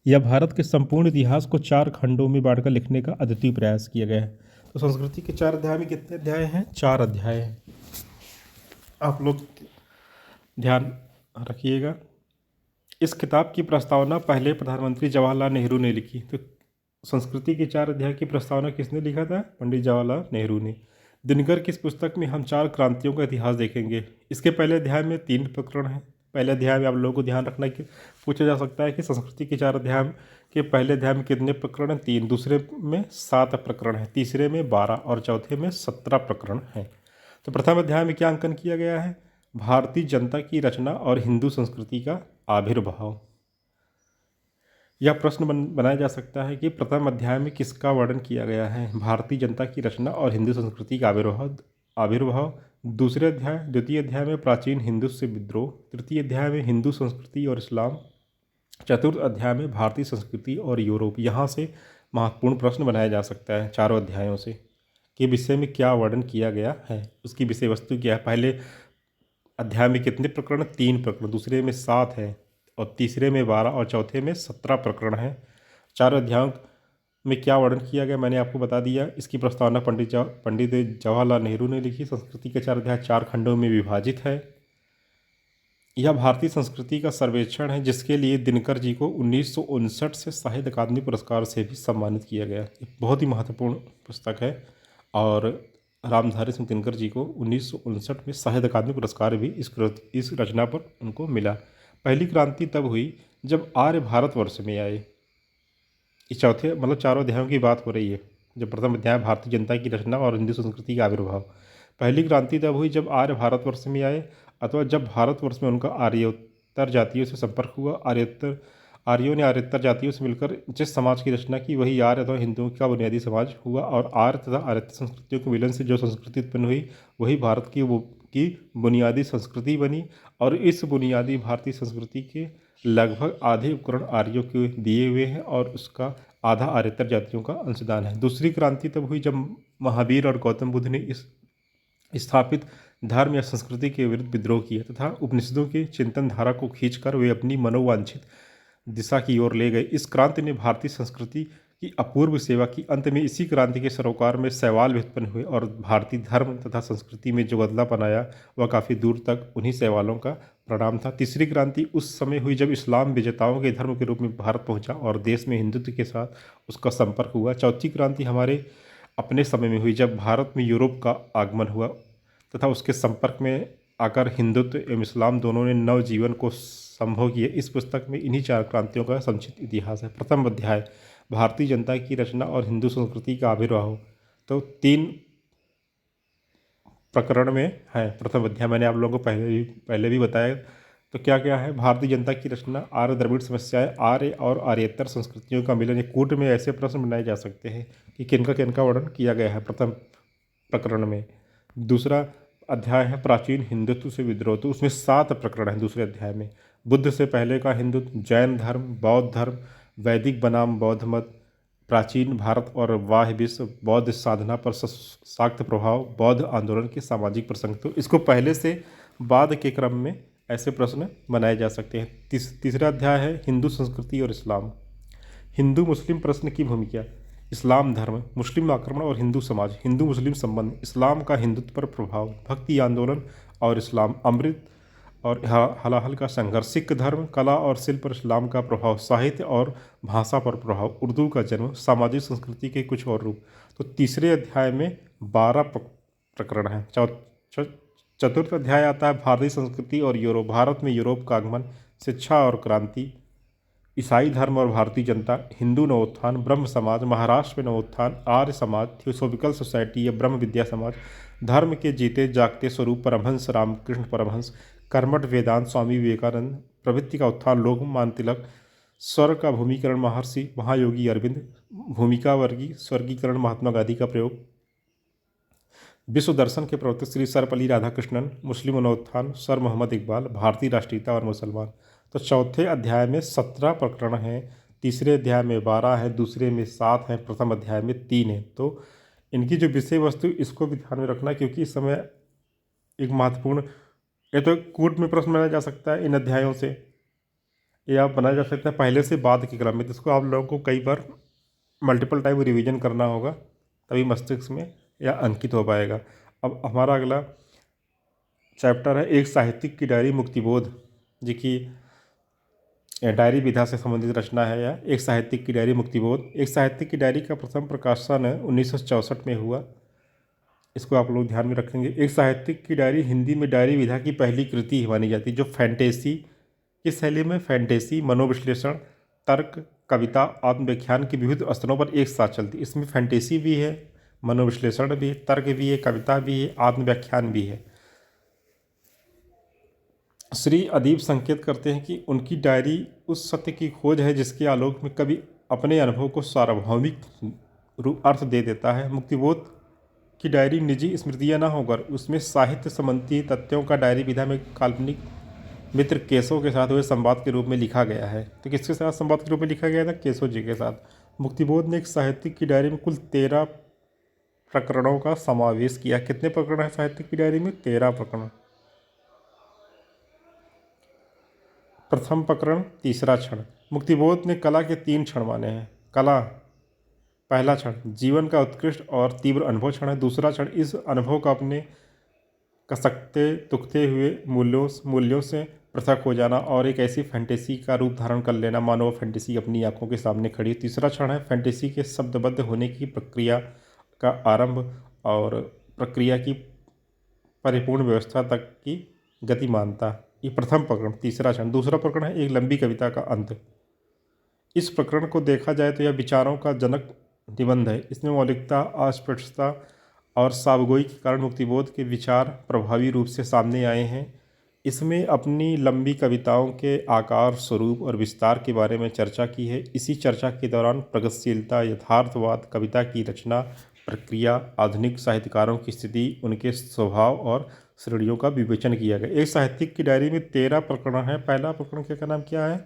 यह भारत के संपूर्ण इतिहास को 4 खंडों में बांटकर लिखने का अद्वितीय प्रयास किया गया है। तो संस्कृति के 4 अध्याय में कितने अध्याय हैं? 4 अध्याय हैं। आप लोग ध्यान रखिएगा। इस किताब की प्रस्तावना पहले प्रधानमंत्री जवाहरलाल नेहरू ने लिखी। तो संस्कृति के 4 अध्याय की प्रस्तावना किसने लिखा था? पंडित जवाहरलाल नेहरू ने। दिनकर की इस पुस्तक में हम 4 क्रांतियों का इतिहास देखेंगे। इसके पहले अध्याय में 3 प्रकरण हैं। पहले अध्याय में आप लोगों को ध्यान रखना कि पूछा जा सकता है कि संस्कृति के 4 अध्याय के पहले अध्याय में कितने प्रकरण हैं? 3। दूसरे में 7 प्रकरण हैं, तीसरे में 12 और चौथे में 17 प्रकरण हैं। तो प्रथम अध्याय में क्या अंकन किया गया है? भारतीय जनता की रचना और हिंदू संस्कृति का आविर्भाव। यह प्रश्न बनाया जा सकता है कि प्रथम अध्याय में किसका वर्णन किया गया है? भारतीय जनता की रचना और हिंदू संस्कृति का आविर्भाव। द्वितीय अध्याय में प्राचीन हिंदू से विद्रोह। तृतीय अध्याय में हिंदू संस्कृति और इस्लाम। चतुर्थ अध्याय में भारतीय संस्कृति और यूरोप। यहाँ से महत्वपूर्ण प्रश्न बनाया जा सकता है चारों अध्यायों से कि विषय में क्या वर्णन किया गया है, उसकी विषय वस्तु क्या है। पहले अध्याय में कितने प्रकरण? 3 प्रकरण। दूसरे में 7 है और तीसरे में 12 और चौथे में 17 प्रकरण हैं। 4 अध्यायों में क्या वर्णन किया गया मैंने आपको बता दिया। इसकी प्रस्तावना पंडित जवाहरलाल नेहरू ने लिखी। संस्कृति के 4 अध्याय 4 खंडों में विभाजित है। यह भारतीय संस्कृति का सर्वेक्षण है जिसके लिए दिनकर जी को 1959 से साहित्य अकादमी पुरस्कार से भी सम्मानित किया गया। बहुत ही महत्वपूर्ण पुस्तक है और रामधारी सिंह दिनकर जी को 1959 में साहित्य अकादमी पुरस्कार भी इस रचना पर उनको मिला। पहली क्रांति तब हुई जब आर्य भारतवर्ष में आए। इस चौथे मतलब 4 अध्यायों की बात हो रही है। जब प्रथम अध्याय भारतीय जनता की रचना और हिंदू संस्कृति का आविर्भाव। पहली क्रांति तब हुई जब आर्य भारतवर्ष में आए अथवा जब भारतवर्ष में उनका आर्योत्तर जातियों से संपर्क हुआ। आर्यों ने आर्योत्तर जातियों से मिलकर जिस समाज की रचना की वही आर्य अथवा हिंदुओं का बुनियादी समाज हुआ और आर्य तथा आर्यत्तर संस्कृतियों के मिलन से जो संस्कृति उत्पन्न हुई वही भारत की बुनियादी संस्कृति बनी। और इस बुनियादी भारतीय संस्कृति के लगभग आधे उपकरण आर्यों के दिए हुए हैं और उसका आधा आर्यत्तर जातियों का अंशदान है। दूसरी क्रांति तब हुई जब महावीर और गौतम बुद्ध ने इस स्थापित धर्म या संस्कृति के विरुद्ध विद्रोह किया तथा उपनिषदों के चिंतन धारा को खींचकर वे अपनी मनोवांछित दिशा की ओर ले गए। इस क्रांति ने भारतीय संस्कृति की अपूर्व सेवा की। अंत में इसी क्रांति के सरोकार में शैवाल भी उत्पन्न हुए और भारतीय धर्म तथा संस्कृति में जो बदलाव आया वह काफ़ी दूर तक उन्हीं शैवालों का प्रणाम था। तीसरी क्रांति उस समय हुई जब इस्लाम विजेताओं के धर्म के रूप में भारत पहुंचा और देश में हिंदुत्व के साथ उसका संपर्क हुआ। चौथी क्रांति हमारे अपने समय में हुई जब भारत में यूरोप का आगमन हुआ तथा उसके संपर्क में आकर हिंदुत्व एवं इस्लाम दोनों ने नव जीवन को संभव किया। इस पुस्तक में इन्हीं चार क्रांतियों का संक्षिप्त इतिहास है। प्रथम अध्याय भारतीय जनता की रचना और हिंदू संस्कृति का आविर्भाव। तो 3 प्रकरण में है। प्रथम अध्याय मैंने आप लोगों को पहले भी बताया। तो क्या क्या है? भारतीय जनता की रचना, आर्य द्रविड़ समस्याएं, आर्य और आर्येतर संस्कृतियों का मिलन। कूट में ऐसे प्रश्न बनाए जा सकते हैं कि किनका वर्णन किया गया है प्रथम प्रकरण में। दूसरा अध्याय है प्राचीन हिंदुत्व से विद्रोह। तो उसमें 7 प्रकरण हैं दूसरे अध्याय में। बुद्ध से पहले का हिंदुत्व, जैन धर्म, बौद्ध धर्म, वैदिक बनाम बौद्ध मत, प्राचीन भारत और बाह्य विश्व, बौद्ध साधना पर शाक्त प्रभाव, बौद्ध आंदोलन के सामाजिक प्रसंग। तो इसको पहले से बाद के क्रम में ऐसे प्रश्न बनाए जा सकते हैं। तीसरा अध्याय है हिंदू संस्कृति और इस्लाम। हिंदू मुस्लिम प्रश्न की भूमिका, इस्लाम धर्म, मुस्लिम आक्रमण और हिंदू समाज, हिंदू मुस्लिम संबंध, इस्लाम का हिंदुत्व पर प्रभाव, भक्ति आंदोलन और इस्लाम, अमृत और हलाहल का संघर्ष, सिख धर्म, कला और शिल्प पर इस्लाम का प्रभाव, साहित्य और भाषा पर प्रभाव, उर्दू का जन्म, सामाजिक संस्कृति के कुछ और रूप। तो तीसरे अध्याय में 12 प्रकरण हैं। चतुर्थ अध्याय आता है भारतीय संस्कृति और यूरोप। भारत में यूरोप का आगमन, शिक्षा और क्रांति, ईसाई धर्म और भारतीय जनता, हिंदू नवोत्थान, ब्रह्म समाज, महाराष्ट्र में नवोत्थान, आर्य समाज, थियोसॉफिकल सोसाइटी या ब्रह्म विद्या समाज, धर्म के जीते जागते स्वरूप, परमहंस रामकृष्ण परमहंस, कर्मठ वेदांत स्वामी विवेकानंद, प्रवृत्ति का उत्थान लोकमान्य तिलक, स्वर्ग का भूमिकरण महर्षि महायोगी अरविंद, भूमिका स्वर्गीकरण महात्मा गांधी का प्रयोग, विश्व दर्शन के प्रवर्तक श्री सर्वपल्ली राधाकृष्णन, मुस्लिम नवोत्थान, सर मोहम्मद इकबाल, भारतीय राष्ट्रीयता और मुसलमान। तो चौथे अध्याय में 17 प्रकरण हैं, तीसरे अध्याय में 12 है, दूसरे में 7 हैं, प्रथम अध्याय में 3 है। तो इनकी जो विषय वस्तु इसको भी ध्यान में रखना, क्योंकि इस समय एक महत्वपूर्ण, ये तो कूट में प्रश्न बनाया जा सकता है इन अध्यायों से, या बनाया जा सकता है पहले से बाद के क्रम में। जिसको आप लोगों को कई बार मल्टीपल टाइम रिवीजन करना होगा, तभी मस्तिष्क में या अंकित हो पाएगा। अब हमारा अगला चैप्टर है एक साहित्यिक की डायरी मुक्तिबोध, जी की डायरी विधा से संबंधित रचना है। या एक साहित्यिक की डायरी मुक्तिबोध। एक साहित्यिक की डायरी का प्रथम प्रकाशन 1964 में हुआ। इसको आप लोग ध्यान में रखेंगे। एक साहित्यिक की डायरी हिंदी में डायरी विधा की पहली कृति मानी जाती है, जो फैंटेसी की शैली में फैंटेसी, मनोविश्लेषण, तर्क, कविता, आत्मव्याख्यान के विविध स्तरों पर एक साथ चलती। इसमें फैंटेसी भी है, मनोविश्लेषण भी है, तर्क भी है, कविता भी है, आत्मव्याख्यान भी है। श्री अदीब संकेत करते हैं कि उनकी डायरी उस सत्य की खोज है जिसके आलोक में कवि अपने अनुभव को सार्वभौमिक अर्थ दे देता है। मुक्तिबोध की डायरी निजी स्मृतियाँ न होकर उसमें साहित्य संबंधी तथ्यों का डायरी विधा में काल्पनिक मित्र केशव के साथ हुए संवाद के रूप में लिखा गया है। तो किसके साथ संवाद के रूप में लिखा गया था? केशव जी के साथ। मुक्तिबोध ने एक साहित्यिक की डायरी में कुल 13 प्रकरणों का समावेश किया। कितने प्रकरण है साहित्यिक की डायरी में? 13 प्रकरण। प्रथम प्रकरण तीसरा क्षण। मुक्तिबोध ने कला के 3 क्षण माने हैं। कला, पहला क्षण जीवन का उत्कृष्ट और तीव्र अनुभव क्षण है। दूसरा क्षण इस अनुभव का अपने कसकते तुकते हुए मूल्यों से पृथक हो जाना और एक ऐसी फैंटेसी का रूप धारण कर लेना मानो फैंटेसी अपनी आंखों के सामने खड़ी। तीसरा क्षण है फैंटेसी के शब्दबद्ध होने की प्रक्रिया का आरंभ और प्रक्रिया की परिपूर्ण व्यवस्था तक की गतिमानता। ये प्रथम प्रकरण, तीसरा क्षण। दूसरा प्रकरण है एक लंबी कविता का अंत। इस प्रकरण को देखा जाए तो यह विचारों का जनक निबंध है। इसमें मौलिकता, अस्पष्टता और सावगोई के कारण मुक्तिबोध के विचार प्रभावी रूप से सामने आए हैं। इसमें अपनी लंबी कविताओं के आकार, स्वरूप और विस्तार के बारे में चर्चा की है। इसी चर्चा के दौरान प्रगतिशीलता, यथार्थवाद, कविता की रचना प्रक्रिया, आधुनिक साहित्यकारों की स्थिति, उनके स्वभाव और श्रेणियों का विवेचन किया गया। एक साहित्यिक की डायरी में 13 प्रकरण है। पहला प्रकरण का नाम क्या है?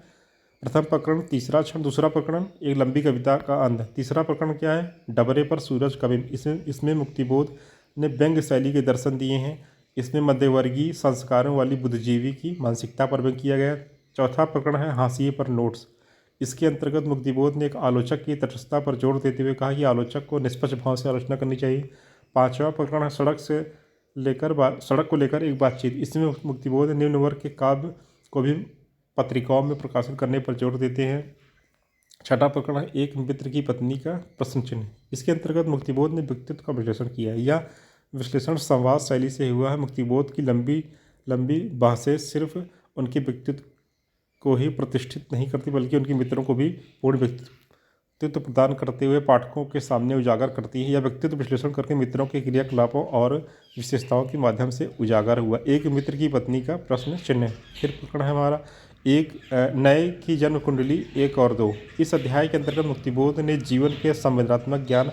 प्रथम प्रकरण तीसरा क्षण। दूसरा प्रकरण एक लंबी कविता का अंत। तीसरा प्रकरण क्या है? डबरे पर सूरज का बिंब। इसमें मुक्तिबोध ने व्यंग्य शैली के दर्शन दिए हैं। इसमें मध्यवर्गीय संस्कारों वाली बुद्धिजीवी की मानसिकता पर व्यंग किया गया। चौथा प्रकरण है हाशिए पर नोट्स। इसके अंतर्गत मुक्तिबोध ने एक आलोचक की तटस्थता पर जोर देते हुए कहा कि आलोचक को निष्पक्ष भाव से आलोचना करनी चाहिए। पांचवा प्रकरण है सड़क से सड़क को लेकर एक बातचीत। इसमें मुक्तिबोध निम्न वर्ग के काव्य को भी पत्रिकाओं में प्रकाशित करने पर जोर देते हैं। छठा प्रकरण है एक मित्र की पत्नी का प्रश्न चिन्ह। इसके अंतर्गत मुक्तिबोध ने व्यक्तित्व का विश्लेषण किया है। यह विश्लेषण संवाद शैली से हुआ है। मुक्तिबोध की लंबी लंबी बहसें सिर्फ उनके व्यक्तित्व को ही प्रतिष्ठित नहीं करती बल्कि उनके मित्रों को भी पूर्ण व्यक्तित्व प्रदान करते हुए पाठकों के सामने उजागर करती है। यह व्यक्तित्व विश्लेषण करके मित्रों के क्रियाकलापों और विशेषताओं के माध्यम से उजागर हुआ। एक मित्र की पत्नी का प्रश्न चिन्ह। फिर प्रकरण है हमारा एक नए की जन्म कुंडली 1 और 2। इस अध्याय के अंतर्गत मुक्तिबोध ने जीवन के संवेदनात्मक ज्ञान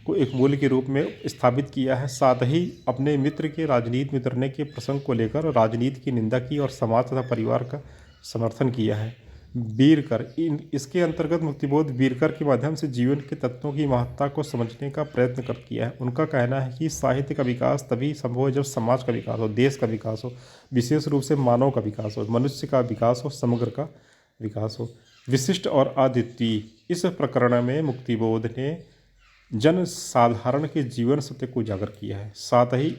को एक मूल्य के रूप में स्थापित किया है। साथ ही अपने मित्र के राजनीति में उतरने के प्रसंग को लेकर राजनीति की निंदा की और समाज तथा परिवार का समर्थन किया है। वीरकर इसके अंतर्गत मुक्तिबोध वीरकर के माध्यम से जीवन के तत्वों की महत्ता को समझने का प्रयत्न कर किया है। उनका कहना है कि साहित्य का विकास तभी संभव है जब समाज का विकास हो, देश का विकास हो, विशेष रूप से मानव का विकास हो, मनुष्य का विकास हो, समग्र का विकास हो। विशिष्ट और अद्वितीय। इस प्रकरण में मुक्तिबोध ने जन साधारण के जीवन सत्य को उजागर किया है। साथ ही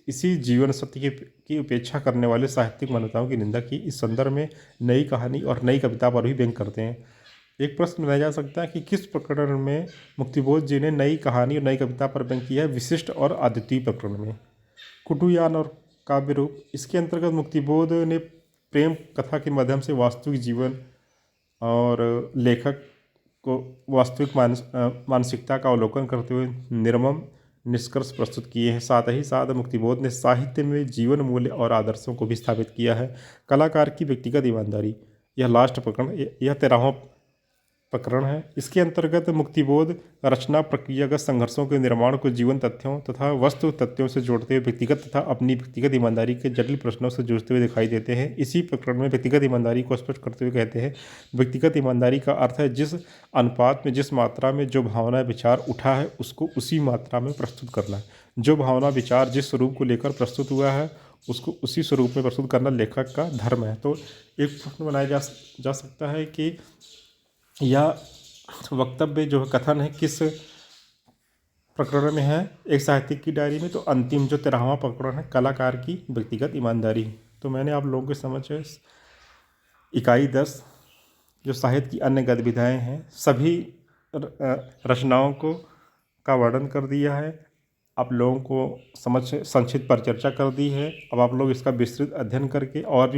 इसी जीवन सत्य की उपेक्षा करने वाले साहित्यिक मान्यताओं की निंदा की। इस संदर्भ में नई कहानी और नई कविता पर भी व्यंग करते हैं। एक प्रश्न बनाया जा सकता है कि किस प्रकरण में मुक्तिबोध जी ने नई कहानी और नई कविता पर व्यंग किया है। विशिष्ट और अद्वितीय प्रकरण में। कुटुयान और काव्य रूप। इसके अंतर्गत मुक्तिबोध ने प्रेम कथा के माध्यम से वास्तविक जीवन और लेखक को वास्तविक मानसिकता का अवलोकन करते हुए निर्मम निष्कर्ष प्रस्तुत किए हैं। साथ ही साथ मुक्तिबोध ने साहित्य में जीवन मूल्य और आदर्शों को भी स्थापित किया है। कलाकार की व्यक्तिगत ईमानदारी। यह लास्ट प्रकरण, यह 13वां प्रकरण है। इसके अंतर्गत मुक्तिबोध रचना प्रक्रियागत संघर्षों के निर्माण को जीवन तथ्यों तथा वस्तु तथ्यों से जोड़ते हुए व्यक्तिगत तथा अपनी व्यक्तिगत ईमानदारी के जटिल प्रश्नों से जूझते हुए दिखाई देते हैं। इसी प्रकरण में व्यक्तिगत ईमानदारी को स्पष्ट करते हुए कहते हैं, व्यक्तिगत ईमानदारी का अर्थ है जिस अनुपात में जिस मात्रा में जो भावना विचार उठा है उसको उसी मात्रा में प्रस्तुत करना। जो भावना विचार जिस स्वरूप को लेकर प्रस्तुत हुआ है उसको उसी स्वरूप में प्रस्तुत करना लेखक का धर्म है। तो एक प्रश्न बनाया जा सकता है कि यह वक्तव्य जो कथन है किस प्रकरण में है एक साहित्यिक की डायरी में। तो अंतिम जो 13वां प्रकरण है कलाकार की व्यक्तिगत ईमानदारी। तो मैंने आप लोगों के समझ इकाई 10 जो साहित्य की अन्य गतिविधियाँ हैं सभी रचनाओं का वर्णन कर दिया है। आप लोगों को समझ संक्षिप्त पर चर्चा कर दी है। अब आप लोग इसका विस्तृत अध्ययन करके और भी